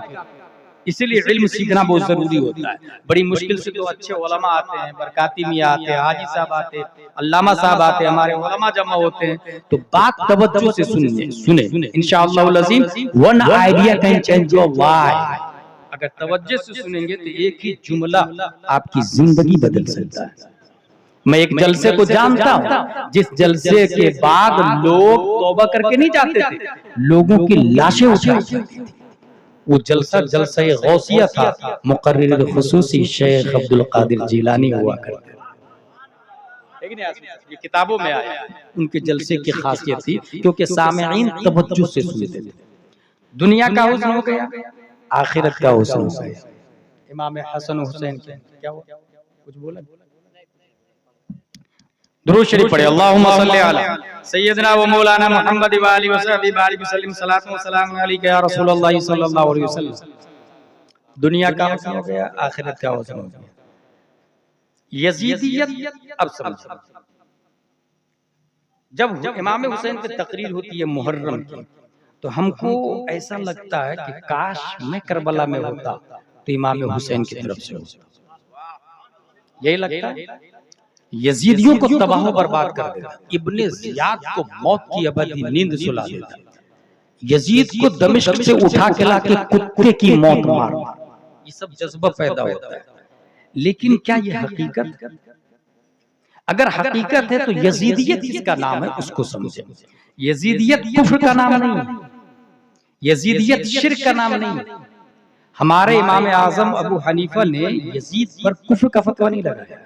इसीलिए इल्म सीखना बहुत जरूरी होता है। बड़ी मुश्किल से तो अच्छे उलमा आते हैं, बरकाती मियां आते हैं, हाजी साहब आते हैं, अल्लामा साहब आते हैं, हमारे उलमा जमा होते हैं। तो बात तवज्जो से सुने इंशाअल्लाह अज़ीम, one idea can change your life. अगर तवज्जो से सुनेंगे तो एक ही जुमला आपकी जिंदगी बदल सकता है। मैं एक जलसे को जानता हूँ, जिस जलसे के बाद लोग तौबा करके नहीं जाते थे, लोगों की लाशें उठाई जाती थी। वो जलसा जलसा गौसिया था। मुकर्रिर खुसूसी शेख अब्दुल कादिर जिलानी हुआ करते थे, ये किताबों में आया। उनके जलसे की खासियत थी क्योंकि सामईन तवज्जो से सुनते थे। दुनिया का हुस्न हो गया, आखिरत का हुस्न हो गया। इमाम हसन हुसैन क्या हुआ? कुछ बोला? दुरूद शरीफ पढ़े, अल्लाहुम्मा सल्ली अला सय्यदना व मौलाना मुहम्मद व आलिहि व सहबिहि बारिक वसल्लम, सलातो व सलाम अलैका या रसूलल्लाह सल्लल्लाहु अलैहि वसल्लम। दुनिया का हुस्न हो गया, आखिरत का हुस्न हो गया। यजीदियत अब समझो, जब इमाम हुसैन की तकरीर होती है मुहर्रम की, तो हमको ऐसा लगता है कि काश मैं करबला में होता तो इमाम हुसैन की तरफ से होता। यही लगता है। यजीदियों को तबाह बर्बाद कर देता, इब्ने जियाद को मौत की अबदी नींद सुला देता, यजीद को दमिश्क से उठा के लाके कुत्ते की मौत मार, ये सब जज्बा पैदा होता है। लेकिन क्या ये हकीकत? अगर हकीकत है तो यजीदियत इसका नाम है, उसको समझे। यजीदियत कुफ्र का नाम नहीं है, यजीदियत शिर्क का नाम नहीं है। हमारे इमाम आजम अबू हनीफा ने यजीद पर कुफ्र का फतवा नहीं लगाया,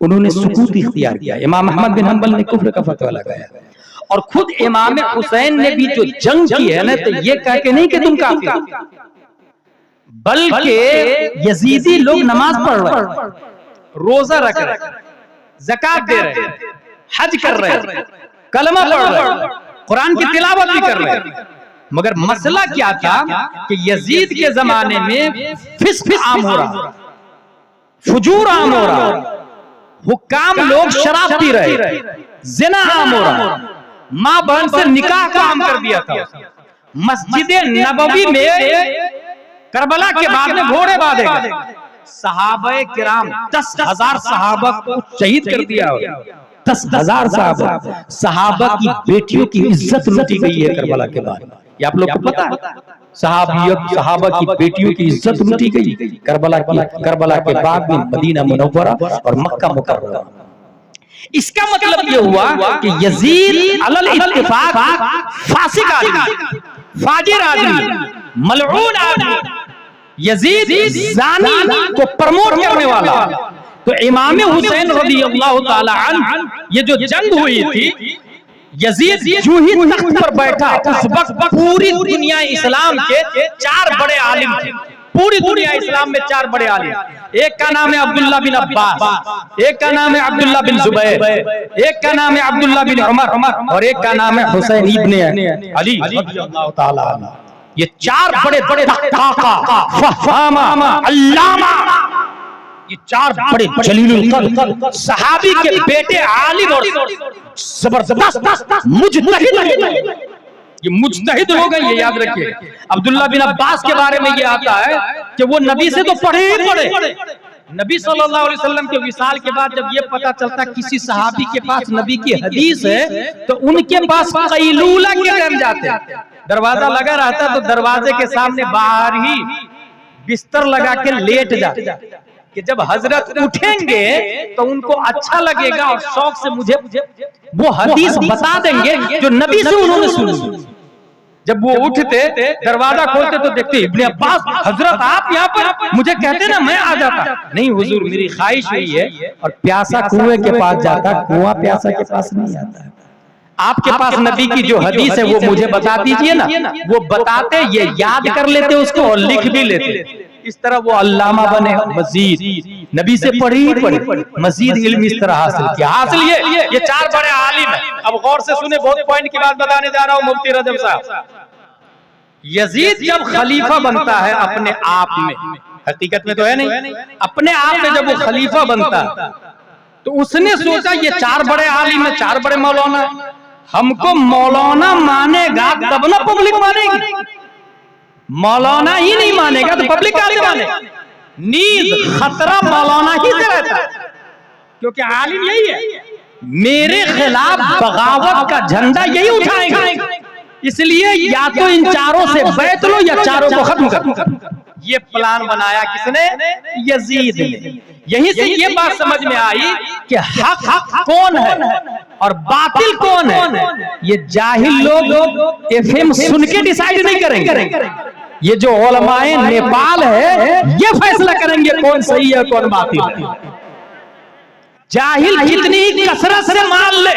उन्होंने सुकूत इख्तियार किया। इमाम अहमद बिन हंबल ने कुफ्र का फतवा लगाया, और खुद इमाम हुसैन ने भी जो जंग की है ना, तो ये कह के नहीं कि तुम काफिर, बल्कि यजीदी लोग नमाज पढ़ रहे, रोजा रख रहे, ज़कात दे रहे, हज कर रहे, कलमा पढ़ रहे, कुरान की तिलावत भी कर रहे। मगर मसला क्या था कि यजीद के जमाने में फिस्क आम हो रहा, फुजूर आम हो रहा, हुक्काम लोग शराब पी रहे, जिना आम हो रहा, माँ बहन से निकाह का आम कर दिया था। मस्जिद नबवी में करबला के बाद में घोड़े बांधे गए, सहाबाए किराम 10,000 सहाबा को शहीद कर दिया, 10,000 सहाबा की बेटियों की इज्जत लूटी गई है करबला के बाद। ये आप लोग को पता है? सहाबा की बेटियों की इज्जत लूटी गई करबला के बाद में मदीना मुनव्वरा और मक्का मुकर्रमा। इसका मतलब ये हुआ कि यजीद अलल इत्तिफाक फासिक आदमी, फाजिर आदमी, मलऊन आदमी, यजीद जानी को प्रमोट करने वाला। तो इमाम हुसैन रज़ियल्लाहु ताला अन्हु, ये जो जंग हुई थी, यजीद जो ही तख्त पर बैठा, उस वक्त पूरी दुनिया इस्लाम के 4 बड़े आलिम थे। पूरी दुनिया इस्लाम में 4 बड़े आलिम, एक का नाम है अब्दुल्ला बिन अब्बास, एक का नाम है अब्दुल्ला बिन जुबैर, एक का नाम है अब्दुल्ला बिन उमर, और एक का नाम है हुसैन इब्ने अली रज़ियल्लाहु ताला अन्हु। ये 4 बड़े बड़े फहामा, अल्लामा, ये 4 बड़े जलीलुल कद्र सहाबी के बेटे आलिम और जबरदस्त मुजतहिद, ये मुजतहिद हो गए, ये याद रखिए। अब्दुल्ला बिन अब्बास के बारे में ये आता है कि वो नबी से तो पढ़े ही पढ़े। नबी सल्लल्लाहु अलैहि वसल्लम के विसाल के बाद जब ये पता चलता किसी सहाबी के पास नबी की हदीस है, तो उनके पास कैलूला के टाइम जाते, दरवाजा लगा रहता तो दरवाजे के सामने बाहर ही बिस्तर लगा के लेट जाते कि जब हजरत उठेंगे तो उनको अच्छा लगेगा और शौक से मुझे वो हदीस बता देंगे जो नबी से उन्होंने सुनी। जब वो उठते, दरवाजा खोलते तो देखते इब्ने अब्बास, हजरत आप यहाँ पर, मुझे कहते ना मैं आ जाता। नहीं हुजूर, मेरी ख्वाहिश हुई है, और प्यासा कुएं के पास जाता, कुआं प्यासा के पास नहीं आता। आपके पास नबी की जो हदीस है वो मुझे बता दीजिए ना। वो बताते, ये याद कर लेते उसको और लिख भी लेते। इस तरह वो अल्लामा बने, मजीद नबी से पढ़ी मजीद इल्म इस तरह हासिल किया। हासिल ये 4 बड़े आलिम है। अब गौर से सुने, बहुत पॉइंट की बात बताने जा रहा हूँ मुफ्ती रजब साहब। यजीद जब खलीफा बनता है अपने आप में, हकीकत में तो है नहीं, अपने आप में जब वो खलीफा बनता है तो उसने सोचा ये 4 बड़े आलिम है, 4 बड़े मौलाना, हमको मौलाना मानेगा तब ना पब्लिक मानेगी। मौलाना ही नहीं मानेगा तो पब्लिक कहां से मानेगा? नींद खतरा मौलाना ही से रहता है, क्योंकि आलिम यही है, मेरे खिलाफ बगावत का झंडा यही उठाएगा। इसलिए या तो इन 4 से बैठ लो या 4 को खत्म कर। ये प्लान बनाया किसने? यजीद ने। यहीं से ये बात समझ में आई कि हक कौन है और बातिल कौन है। ये जाहिल लोग एफएम सुन के डिसाइड नहीं करेंगे, ये जो उलमाए नेपाल है ये फैसला करेंगे कौन सही है कौन बातिल है। जाहिल कितनी कसरत से मान ले,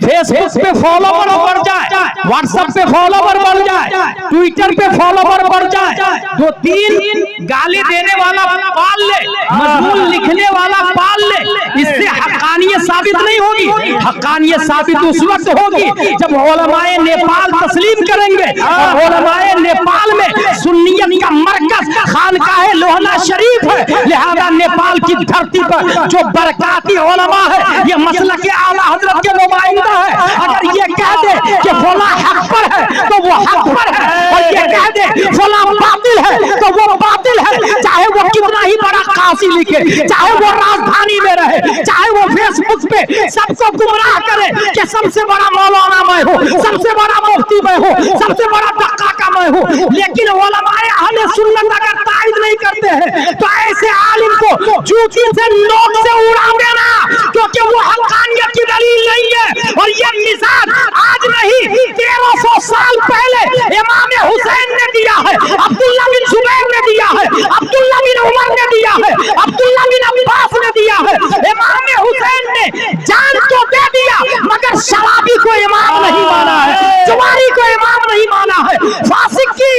फेसबुक पे फॉलोवर बढ़ जाए, व्हाट्सएप पे फॉलोवर बढ़ जाए, ट्विटर पे फॉलोवर बढ़ जाए, 2-3 गाली देने वाला पाल ले, मजमून लिखने वाला पाल ले, इससे हक्कानियत साबित नहीं होगी। हक्कानियत साबित उस वक्त होगी जब उलमाए नेपाल तस्लीम करेंगे। और उलमाए नेपाल में सुन्नियत का मरकज खानकाह लोहना शरीफ है, लिहाजा नेपाल की धरती पर जो बरकाती उलमा है ये मसलक आला हजरत के नुमाइंदा है। अगर ये कह दे कि फला हक पर है तो वो हक पर है, और ये कह दे फला बातिल है तो वो बातिल है, चाहे वो कितना ही बड़ा चौरासी लिखे, चाहे वो राजधानी में रहे, चाहे वो फेसबुक पे सबको गुमराह करे कि सबसे बड़ा मौलाना मैं हूँ, सबसे बड़ा मुफ्ती मैं हूँ, सबसे बड़ा दक्का का मैं हूँ, लेकिन उलमाए अहले सुन्नत अगर तायद नहीं करते हैं तो ऐसे आलिम को जूती से नोक से उड़ा देना, क्योंकि वो हक्कानियत की दलील नहीं है। और ये मिसाल आज नहीं 1300 साल पहले इमाम हुसैन ने दिया है, अब्दुल्ला बिन जुबैर ने दिया है, अब्दुल्ला बिन उमर ने दिया है, अब्दुल्ला बिन अब्बास ने दिया है। इमाम हुसैन ने जान तो दे दिया मगर शराबी को इमाम नहीं माना है, जुआरी को इमाम नहीं माना है, फासिक की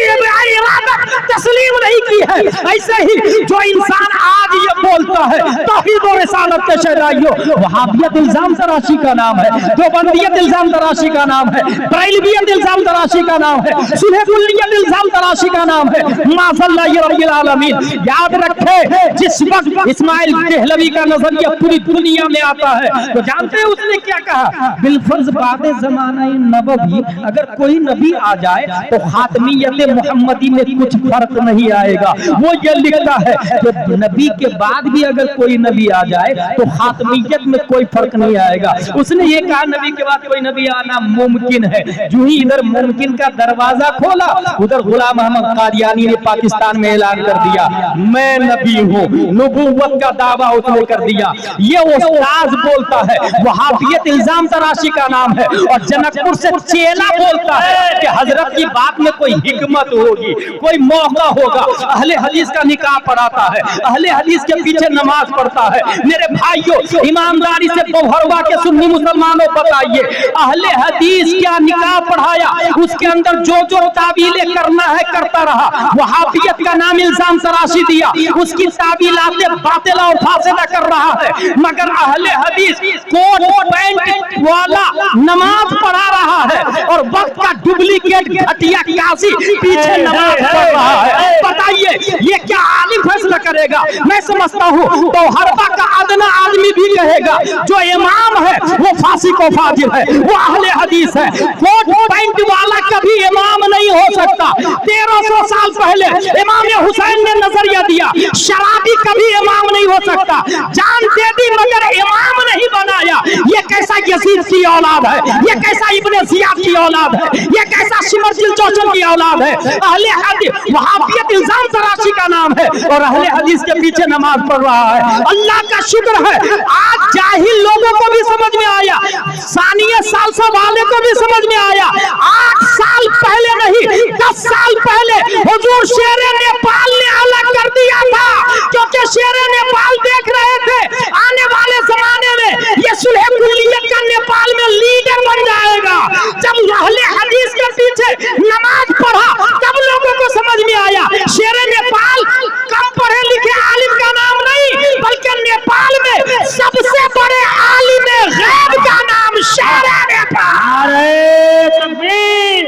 इबादत तस्लीम नहीं की है। ऐसे ही जो इंसान आज ये बोलता है तौहीद और रिसालत के शहदाइयों, वहाबियत इल्जाम तराशी का नाम है, देवबंदियत इल्जाम तराशी का नाम है, बरेलवियत इल्जाम तराशी का नाम है, सुलह कुल्लियत इल्जाम तराशी का नाम है। माशअल्लाह ये रब्बिल आलमीन। याद रखे जिस वक्त इस्माइल देहलवी का नजरिया पूरी दुनिया में आता है तो जानते हैं उसने क्या कहा? बिलफर्ज बाद ज़माना नबवी अगर कोई नबी आ जाए तो खातमियत मुहम्मदी में कुछ फर्क नहीं आएगा। वो ये लिखता है कि नबी के बाद भी अगर कोई नबी आ जाए तो खातमियत में कोई फर्क नहीं आएगा। उसने ये कहा नबी के बाद कोई नबी आना मुमकिन है। जो ही इधर मुमकिन का दरवाजा खोला उधर गुलाम अहमद कादियानी ने पाकिस्तान में ऐलान कर दिया मैं नबी हूँ, नबूवत का दावा उसने कर दिया। ये उस्ताद बोलता है वहाबियत इल्जाम तराशी का नाम है, और जनकपुर से चेला बोलता है कि हजरत की बात में कोई हिकमत होगी, कोई मौका होगा। अहले हदीस का निकाह पढ़ाता है, अहले हदीस के पीछे नमाज पढ़ता है। मेरे भाइयों ईमानदारी से भरवा के सुन्नी मुसलमानों बताइए अहले हदीस क्या निकाह पढ़ाया? उसके अंदर जो जो तावीलें करना है करता रहा। वहाबियत का नाम इल्जाम तराशी दिया, उसकी तावीलातें बातिल और फासिदा कर रहा है। मगर अहले हदीस कोट पैंट वाला नमाज पढ़ा रहा है और वक्त का डुप्लीकेट घटिया कासी पीछे नमाज पढ़ रहा है। बताइए ये क्या आलिम फैसला करेगा? मैं समझता हूँ तो हरबा का अदना आदमी भी कहेगा जो इमाम है वो फासिक और फाजिल है, वो अहले हदीस है। कोट पैंट वाला कभी इमाम नहीं हो सकता। 1300 साल पहले इमाम हुसैन ने नजरिया दिया शराबी कभी इमाम नहीं हो सकता। जान दे दी मगर इमाम नहीं बनाया। ये कैसा यजीद की औलाद है, ये कैसा इब्ने जियाद की औलाद है, ये कैसा सिमरजिल चौचन की औलाद है। अहले हदीस वहाबियत इल्जाम तराशी का नाम है और अहले हदीस के पीछे नमाज पढ़ रहा है। अल्लाह का शुक्र है आज जाहिल लोगों को भी समझ में आया, सानिया सालसा वाले को भी समझ में आया। 8 साल पहले नहीं 10 साल पहले हुजूर शेरे नेपाल ने अलग कर दिया था, क्योंकि शेरे नेपाल देख रहे थे आने वाले जमाने में ये सुलह कुल्लियत का नेपाल में लीडर बन जाएगा। जब अहले हदीस के पीछे नमाज पढ़ा तब लोगों को समझ में आया शेरे नेपाल कम पढ़े लिखे आलिम का नाम नहीं बल्कि नेपाल में सबसे बड़े आलिम गैब का नाम शेरे नेपाल। नारे तकबीर,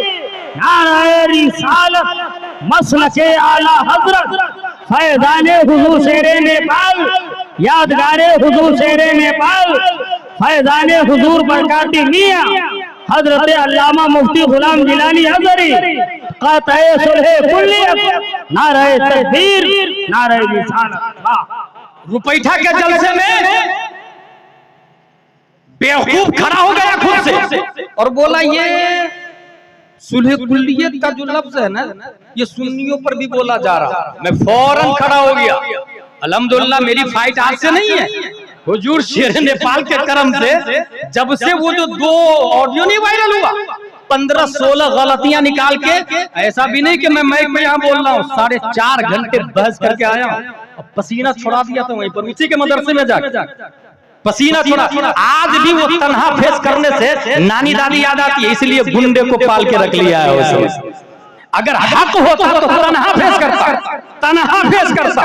नारे रिसालत, मसलके आला हजरत, फैज़ाने हुजूर शेरे नेपाल, यादगारे हुजूर शेरे नेपाल, फैज़ाने हुजूर बरकाती मियां हजरत अल्लामा मुफ्ती गुलाम जिलानी हज़री क़ातए सुलह कुल्लियत। नारे तकबीर, नारे रिसालत। रुपैठा के जलसे में बेवकूफ खड़ा हो गया खुद से और बोला ये सुलह कुल्लियत का जो लफ्ज है ना ये सुन्नियों पर भी बोला जा रहा। मैं फौरन खड़ा हो गया। अल्हम्दुलिल्लाह मेरी फाइट आज से नहीं है, हुजूर शेर नेपाल के करम से जब से वो जो 2 ऑडियो नहीं वायरल हुआ 15-16 गलतियां निकाल के, ऐसा भी नहीं कि मैं माइक में यहाँ बोल रहा हूँ, 4.5 घंटे बहस करके आया हूँ। पसीना छुड़ा दिया था वहीं पर उसी के मदरसे में जाकर पसीना छोड़ा। आज भी वो तन्हा फेस करने से नानी दादी याद आती है, इसलिए गुंडे को पाल के रख लिया है उसने। अगर हक होता तो तन्हा फेस करता, तन्हा फेस करता,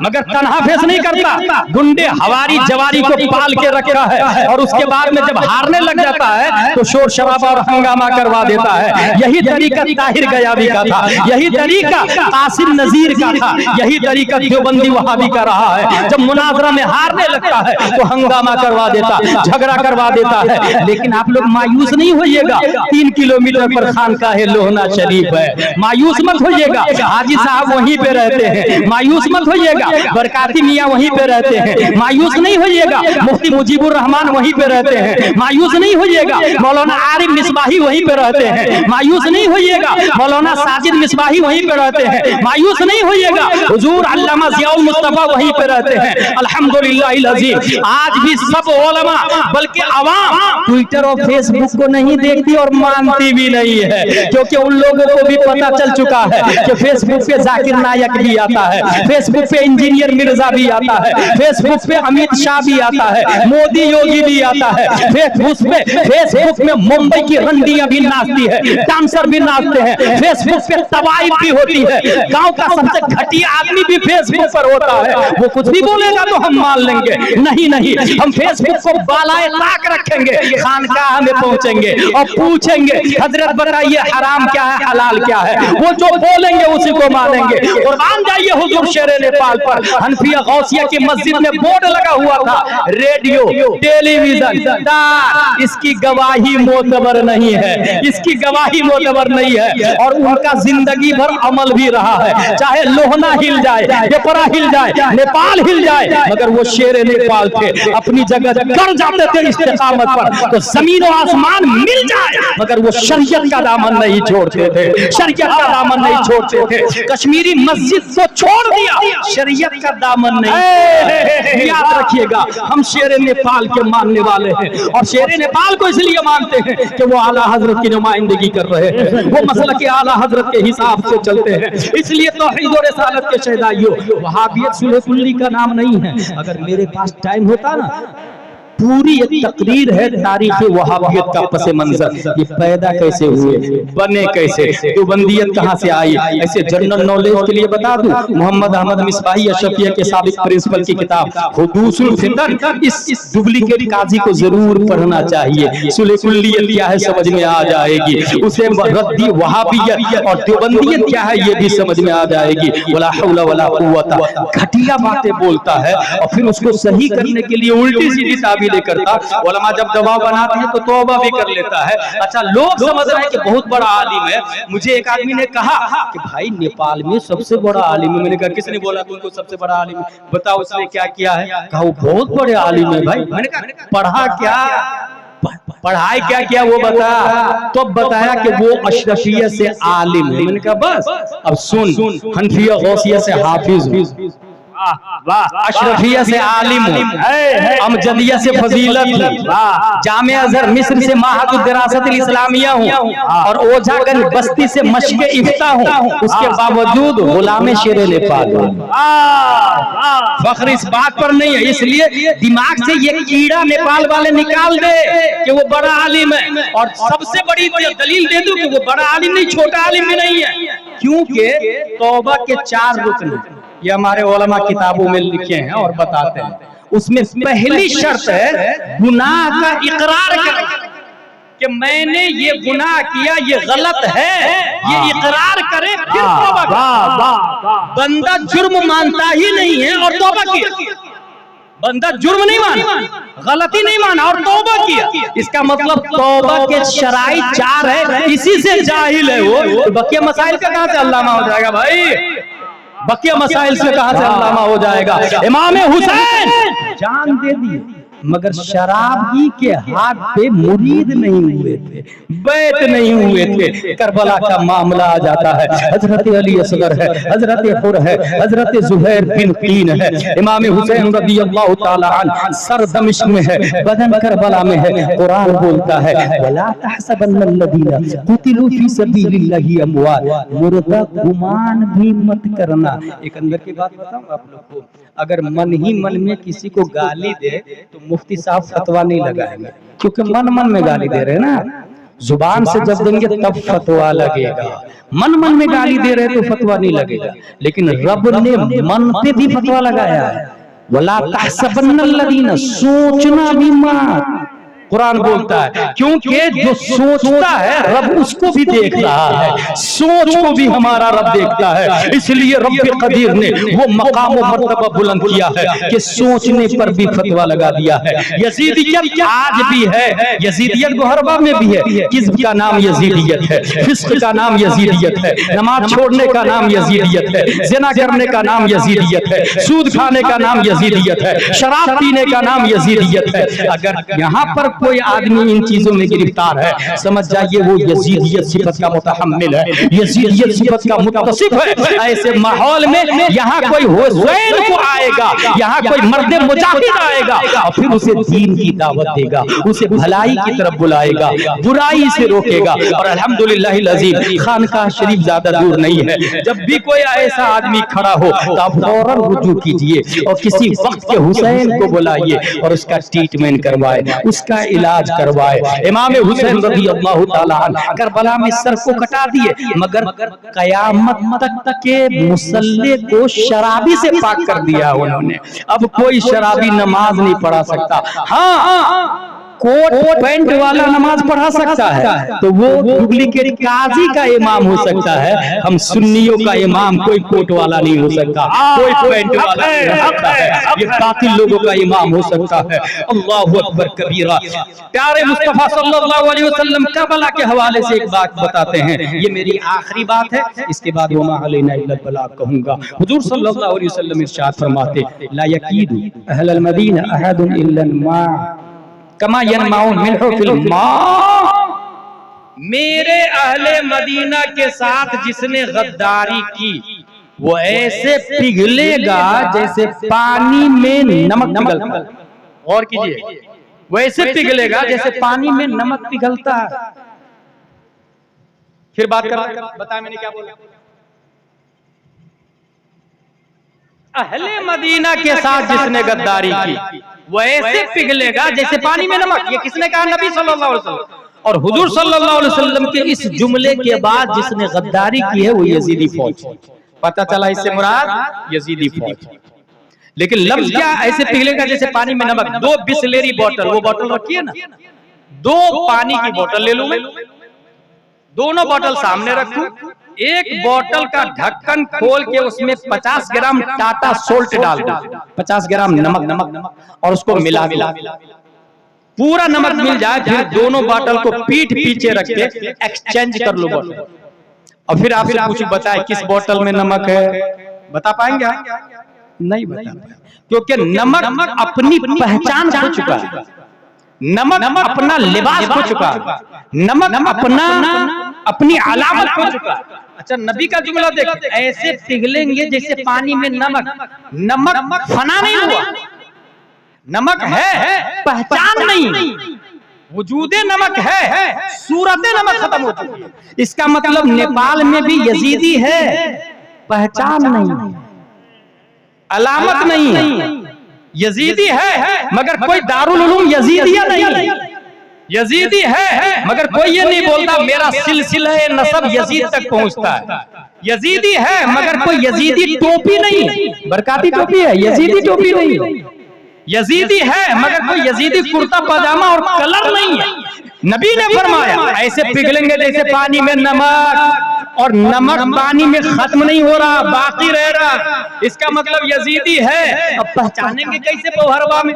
मगर तन्हा फेस नहीं करता। गुंडे हवारी जवारी को पाल के रखा है और उसके बाद में जब हारने लग जाता है तो शोर शराबा और हंगामा करवा देता है। यही तरीका ताहिर गयाबी का था, यही तरीका कासिम नजीर का था, यही तरीका देवबंदी वहाबी का रहा है। जब मुनाजरा में हारने लगता है तो हंगामा करवा देता, झगड़ा करवा देता है। लेकिन आप लोग मायूस नहीं होइएगा, 3 किलोमीटर पर खानकाह लोहना शरीफ है, मायूस मत होइएगा, हाजी साहब वहीं पे रहते हैं, मायूस मत होइएगा, बरकाती मियाँ वहीं पे रहते हैं, मायूस नहीं होइएगा, मुफ्ती मुजीबुर रहमान वहीं पे रहते हैं, मायूस नहीं होइएगा, मौलाना आरिफ मिसबाही वहीं पे रहते हैं, मायूस नहीं होइएगा, मौलाना साजिद मिसबाही वहीं पे रहते हैं, मायूस नहीं होइएगा, हुजूर अल्लामा ज़ियाउल मुस्तफा वहीं पे रहते हैं। अल्हम्दुलिल्लाहिल अज़ीम। आज भी सब उलमा बल्कि अवाम ट्विटर और फेसबुक को नहीं देखती और मानती भी नहीं है, क्योंकि उन लोगों को भी पता चल चुका है कि फेसबुक पे जाकिर नायक भी आता है, फेसबुक पे इंजीनियर मिर्जा भी आता है, फेसबुक पे अमित शाह भी आता है, मोदी योगी भी आता है, फेसबुक में मुंबई की रंडियां भी नाचती है, डांसर भी नाचते हैं, फेसबुक पे तवाइफ भी होती है, गांव का सबसे घटिया आदमी भी फेसबुक पर होता है। वो कुछ भी बोलेगा तो हम मान लेंगे, नहीं नहीं, हम फेसबुक को बालाए ताक रखेंगे, खानकाह में पहुंचेंगे और पूछेंगे हजरत बताइए हराम क्या है हलाल क्या है, वो जो बोलेंगे उसी को मानेंगे। कुर्बान जाइए हुजूर शेरे नेपाल पर। हनफिया गौसिया की मस्जिद में बोर्ड लगा हुआ था, रेडियो टेलीविजन इसकी गवाही मोतबर नहीं है, इसकी गवाही मोतबर नहीं है, और उनका जिंदगी भर अमल भी रहा है, चाहे लोहना हिल जाए, पेपरा हिल जाए, नेपाल हिल जाए, मगर वो शेरे नेपाल थे, अपनी जगह कर जाते थे इस्तिकामत पर, तो जमीन और आसमान मिल जाए मगर वो शरीयत का दामन नहीं छोड़ते थे, शरीयत का दामन नहीं छोड़ते थे। कश्मीरी मस्जिद को छोड़ दिया, शरीयत का दामन नहीं। याद रखिएगा, हम शेरे नेपाल के मानने वाले हैं, और शेरे नेपाल को इसलिए मानते हैं कि वो आला हजरत की नुमाइंदगी कर रहे हैं, वो मसलक के आला हजरत के हिसाब से चलते हैं, इसलिए तौहीद और रिसालत के शहदाइयों, वहाबियत सुलह कुल्ली का नाम नहीं है। अगर मेरे पास टाइम होता ना, पूरी एक तकरीर है तारीख वहाबियत का पस मंजर, ये पैदा कैसे हुए, बने कैसे, देवबंदियत कहाँ से आई, ऐसे जनरल नॉलेज के लिए बता दूं, मोहम्मद अहमद मिसबाही अशरफिया के साबिक प्रिंसिपल की किताब हुदूसुल फितन, इस डुप्लीकेट काजी को जरूर पढ़ना चाहिए, सुलह कुल्लियत क्या है समझ में आ जाएगी, उसे रद्दी वहाबियत और देवबंदियत क्या है ये भी समझ में आ जाएगी। वला हौला वला कुव्वता, घटिया बातें बोलता है और फिर उसको सही करने के लिए उल्टी सीधी ताबीरें करता। उलमा जब दबाव बनाते हैं तो तौबा भी कर लेता है। अच्छा, लोग समझ रहे हैं कि बहुत बड़ा आलिम है। मुझे एक आदमी ने कहा कि भाई नेपाल में सबसे बड़ा आलिम है। मैंने कहा किसने बोला तुमको सबसे बड़ा आलिम है, बताओ उसने क्या किया है? कहा वो बहुत बड़े आलिम है भाई। मैंने कहा पढ़ा क्या, पढ़ाई क्या किया वो बता। तो बताया कि वो अशरफिया से आलिम है। मैंने कहा बस अब सुन, हनफिया गौसिया से हाफिज, अशरफिया से आलिम, अमजदिया से फजीलत, जामिया अज़हर मिस्र से माहदुद दिरासत इस्लामिया हूँ, और ओझागंज बस्ती से मश्क इफ्ता हूँ, उसके बावजूद गुलाम शेर नेपाल हूँ। फख्र इस बात पर नहीं है, इसलिए दिमाग से ये कीड़ा नेपाल वाले निकाल दे कि वो बड़ा आलिम है, और सबसे बड़ी दलील दे दो कि वो बड़ा आलिम नहीं, छोटा आलिम भी नहीं है। क्योंकि तौबा के 4 रुकन ये हमारे उलमा किताबों में लिखे हैं और बताते हैं। उसमें पहली शर्त है गुनाह का इकरार करें कि मैंने ये गुनाह किया, ये गलत है, ये इकरार करे फिर तौबा करे। बंदा जुर्म मानता ही नहीं है और तौबा किया, बंदा जुर्म नहीं माना, गलती नहीं माना और तौबा किया, इसका मतलब तौबा के शराइ 4 है। इसी से जाहिल है वो, तो बकिया मसाइल का कहां से अल्लामा हो जाएगा भाई? बकिया मसाइल से कहां से अल्लामा हो जाएगा? इमाम हुसैन जान दे दी मगर शराबी के हाथ पे मुरीद नहीं हुए थे, बैत नहीं हुए थे। करबला का मामला आ जाता है, हजरत अली असगर है, हजरत हुर है, हजरत जुहैर बिन तीन है, इमाम हुसैन रज़ी अल्लाह ताला अन्हु सर दमिश्क में है, बदन करबला में है। कुरान बोलता है वला तहसबन्नल्लज़ीना कुतिलू फी सबीलिल्लाहि अमवात, मुर्दा गुमान भी मत करना। एक अंदर की बात बताऊं आप लोग को, अगर मन ही मन में किसी को गाली दे तो मुफ्ती साहब फतवा नहीं लगाएंगे, क्योंकि मन मन में गाली दे रहे हैं ना। जुबान से जब देंगे तब फतवा लगेगा, मन मन में गाली दे रहे तो फतवा नहीं लगेगा। लेकिन रब ने मन पे भी फतवा लगाया है, वला तहसबन्नल्लज़ीना, सोचना भी मत, कुरान बोलता है, क्योंकि जो सोचता है रब उसको भी देख रहा है, सोच को भी हमारा रब देखता है। इसलिए रब कदीर ने वो मकाम और मर्तबा बुलंद किया है कि सोचने पर भी फतवा लगा दिया है। यजीदियत आज भी है, यजीदियत मुहर्रबा में भी है। किस्म का नाम यजीदियत है, फिस्क का नाम यजीदियत है, नमाज छोड़ने का नाम यजीदियत है, ज़िना करने का नाम यजीदियत है, सूद खाने का नाम यजीदियत है, शराब पीने का नाम यजीदियत है। अगर यहाँ पर कोई आदमी इन चीजों में गिरफ्तार है, समझ जाइए वो यजीदियत सिफत का मुतहम्मिल है, यजीदियत सिफत का मुत्तसिफ है। ऐसे माहौल में यहाँ कोई हुसैन को आएगा, यहाँ कोई मर्द मुजाहिद आएगा और फिर उसे दीन की दावत देगा, उसे भलाई की तरफ बुलाएगा, बुराई से रोकेगा। और अल्हम्दुलिल्लाह अज़ीम खानकाह शरीफ ज्यादा दूर नहीं है। जब भी कोई ऐसा आदमी खड़ा हो तो आप फौरन रुजू कीजिए और किसी वक्त के हुसैन को बुलाइए और उसका ट्रीटमेंट करवाए, उसका इलाज करवाए। इमाम हुसैन रज़ियल्लाहु ताला अन्हु करबला में सर को कटा दिए, मगर कयामत तक के मुसल्ले को शराबी से पाक कर दिया उन्होंने। अब कोई शराबी नमाज नहीं पढ़ा सकता। हाँ, कोट पैंट वाला नमाज पढ़ा सकता है तो वो डुप्लीकेट काजी का इमाम हो सकता है। हम सुन्नियों का इमाम कोई कोट वाला नहीं हो सकता, कोई पैंट वाला नहीं हो सकता है। ये बाकी लोगों का इमाम हो सकता है। अल्लाहु अकबर कबीरा। प्यारे मुस्तफा सल्लल्लाहु अलैहि वसल्लम करबला के हवाले से एक बात बताते हैं, ये मेरी आखिरी बात है, इसके बाद वो मा अलैना इल्लल बलाग कहूंगा। हुजूर सल्लल्लाहु अलैहि वसल्लम इरशाद फरमाते, ला यकीदु अहलल मदीना अहदुन इल्लल मा कमा यनमाउन मिल्हु फिल मा। मेरे अहले मदीना के साथ जिसने गद्दारी की वो ऐसे पिघलेगा जैसे पानी में नमक पिघलता है। और कीजिए, वो ऐसे पिघलेगा जैसे पानी में नमक पिघलता है। फिर बात कर, बताया मैंने क्या बोला? अहले मदीना के साथ जिसने गद्दारी की वो ऐसे पिघलेगा जैसे पानी में नमक। ये किसने कहा? नबी सल्लल्लाहु अलैहि वसल्लम। और हुजूर सल्लल्लाहु अलैहि वसल्लम के इस जुमले के बाद जिसने गद्दारी की है वो यजीदी फौज। पता चला इससे मुराद यजीदी फौज। लेकिन लफ्ज क्या? ऐसे पिघलेगा जैसे पानी में नमक। 2 बिस्लेरी बोतल, वो बोतल रखी है ना, 2 पानी की बोतल ले लूं मैं, दोनों बोतल सामने रखूं, एक बोतल का ढक्कन खोल के उसमें 50 ग्राम टाटा सोल्ट डाल दो, 50 ग्राम नमक और उसको मिला दो, पूरा नमक मिल जाए। फिर दोनों बोतल को पीठ पीछे रख के एक्सचेंज कर लो बोतल। और फिर आपसे पूछूं, बताए किस बोतल में नमक है? बता पाएंगे? नहीं बता पाएंगे, क्योंकि नमक अपनी पहचान खो चुका है, नमक अपना लिबास खो चुका है, नमक अपनी अलामत खो चुका है। अच्छा, नबी का जुमला देख, ऐसे पिघलेंगे जैसे पानी में नमक। नमक फना नहीं हुआ, नमक है, पहचान नहीं, वजूदे नमक है, सूरते नमक खत्म हो चुकी है। इसका मतलब नेपाल में भी यजीदी है, पहचान नहीं, अलामत नहीं। यजीदी है मगर कोई दारुल उलूम यजीदिया नहीं, यजीदी है मगर कोई ये नहीं बोलता मेरा सिलसिला नसब यजीद तक पहुंचता है। यजीदी है मगर कोई यजीदी टोपी नहीं, बरकाती टोपी है, यजीदी टोपी नहीं। यजीदी है मगर कोई यजीदी कुर्ता पजामा और कलर नहीं है। नबी ने फरमाया ऐसे पिघलेंगे जैसे पानी में नमक, और नमक पानी में खत्म नहीं हो रहा, बाकी रह रहा। इसका मतलब यजीदी है। अब पहचानेंगे कैसे? मुहर्रम में,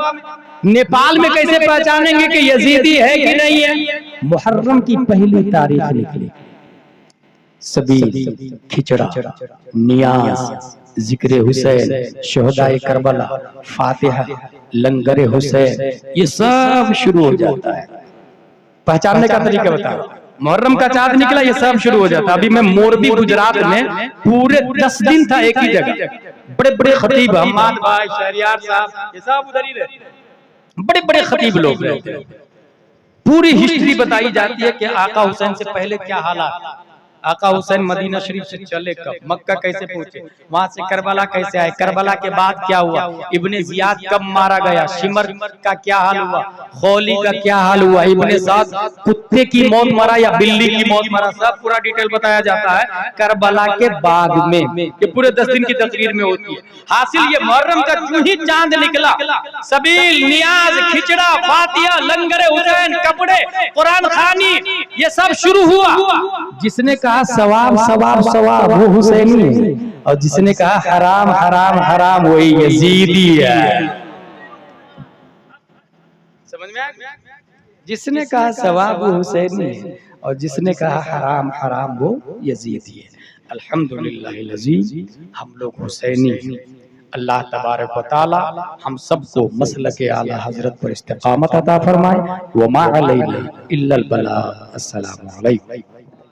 नेपाल में कैसे पहचानेंगे कि यजीदी है कि नहीं है? मुहर्रम की पहली तारीख निकली, सबील, खिचड़ा, नियाज, जिक्र हुसैन, शोहदाए करबला, फातिहा, लंगर हुसैन, ये सब शुरू हो जाता है। पहचानने का तरीका बताओ। मुहर्रम का चांद निकला, ये सब शुरू हो जाता। अभी मैं मोरबी गुजरात में पूरे 10 दिन था एक ही जगह। बड़े बड़े खतीब, हम्माद भाई, शहरियार साहब, ये सब उधर ही रहते, बड़े बड़े खतीब लोग रहते। पूरी हिस्ट्री बताई जाती है कि आका हुसैन से पहले क्या हालात, आका हुसैन मदीना शरीफ से चले कब, मक्का कैसे पहुंचे, वहां से करबला कैसे आए, करबला के बाद क्या हुआ, इब्ने जियाद कब मारा गया, शिमर का क्या हाल हुआ, खौली का क्या हाल हुआ, इब्ने साद कुत्ते की मौत मरा या बिल्ली की मौत मरा, सब पूरा डिटेल बताया जाता है करबला के बाद में। ये पूरे 10 दिन की तकरीर में होती है। हासिल ये मुहर्रम का जो ही चांद निकला, सबील, नियाज, खिचड़ा, फातिया, लंगरे हुसैन, कपड़े, कुरान खानी, ये सब शुरू हुआ। जिसने कहा सवाब सवाब सवाब वो हुसैनी है, और जिसने कहा हराम हराम हराम वही यजीदी है। समझ में आया? जिसने कहा सवाब वो हुसैनी है, और जिसने कहा हराम हराम वो यजीदी है। अल्हम्दुलिल्लाह लज़ीज़, हम लोग हुसैनी हैं। अल्लाह तबारक व तआला हम सबको मसलके आला हजरत पर इस्तिकामत अता फरमाए। व मा अलैना इल्लल बलाग। अस्सलामु अलैकुम।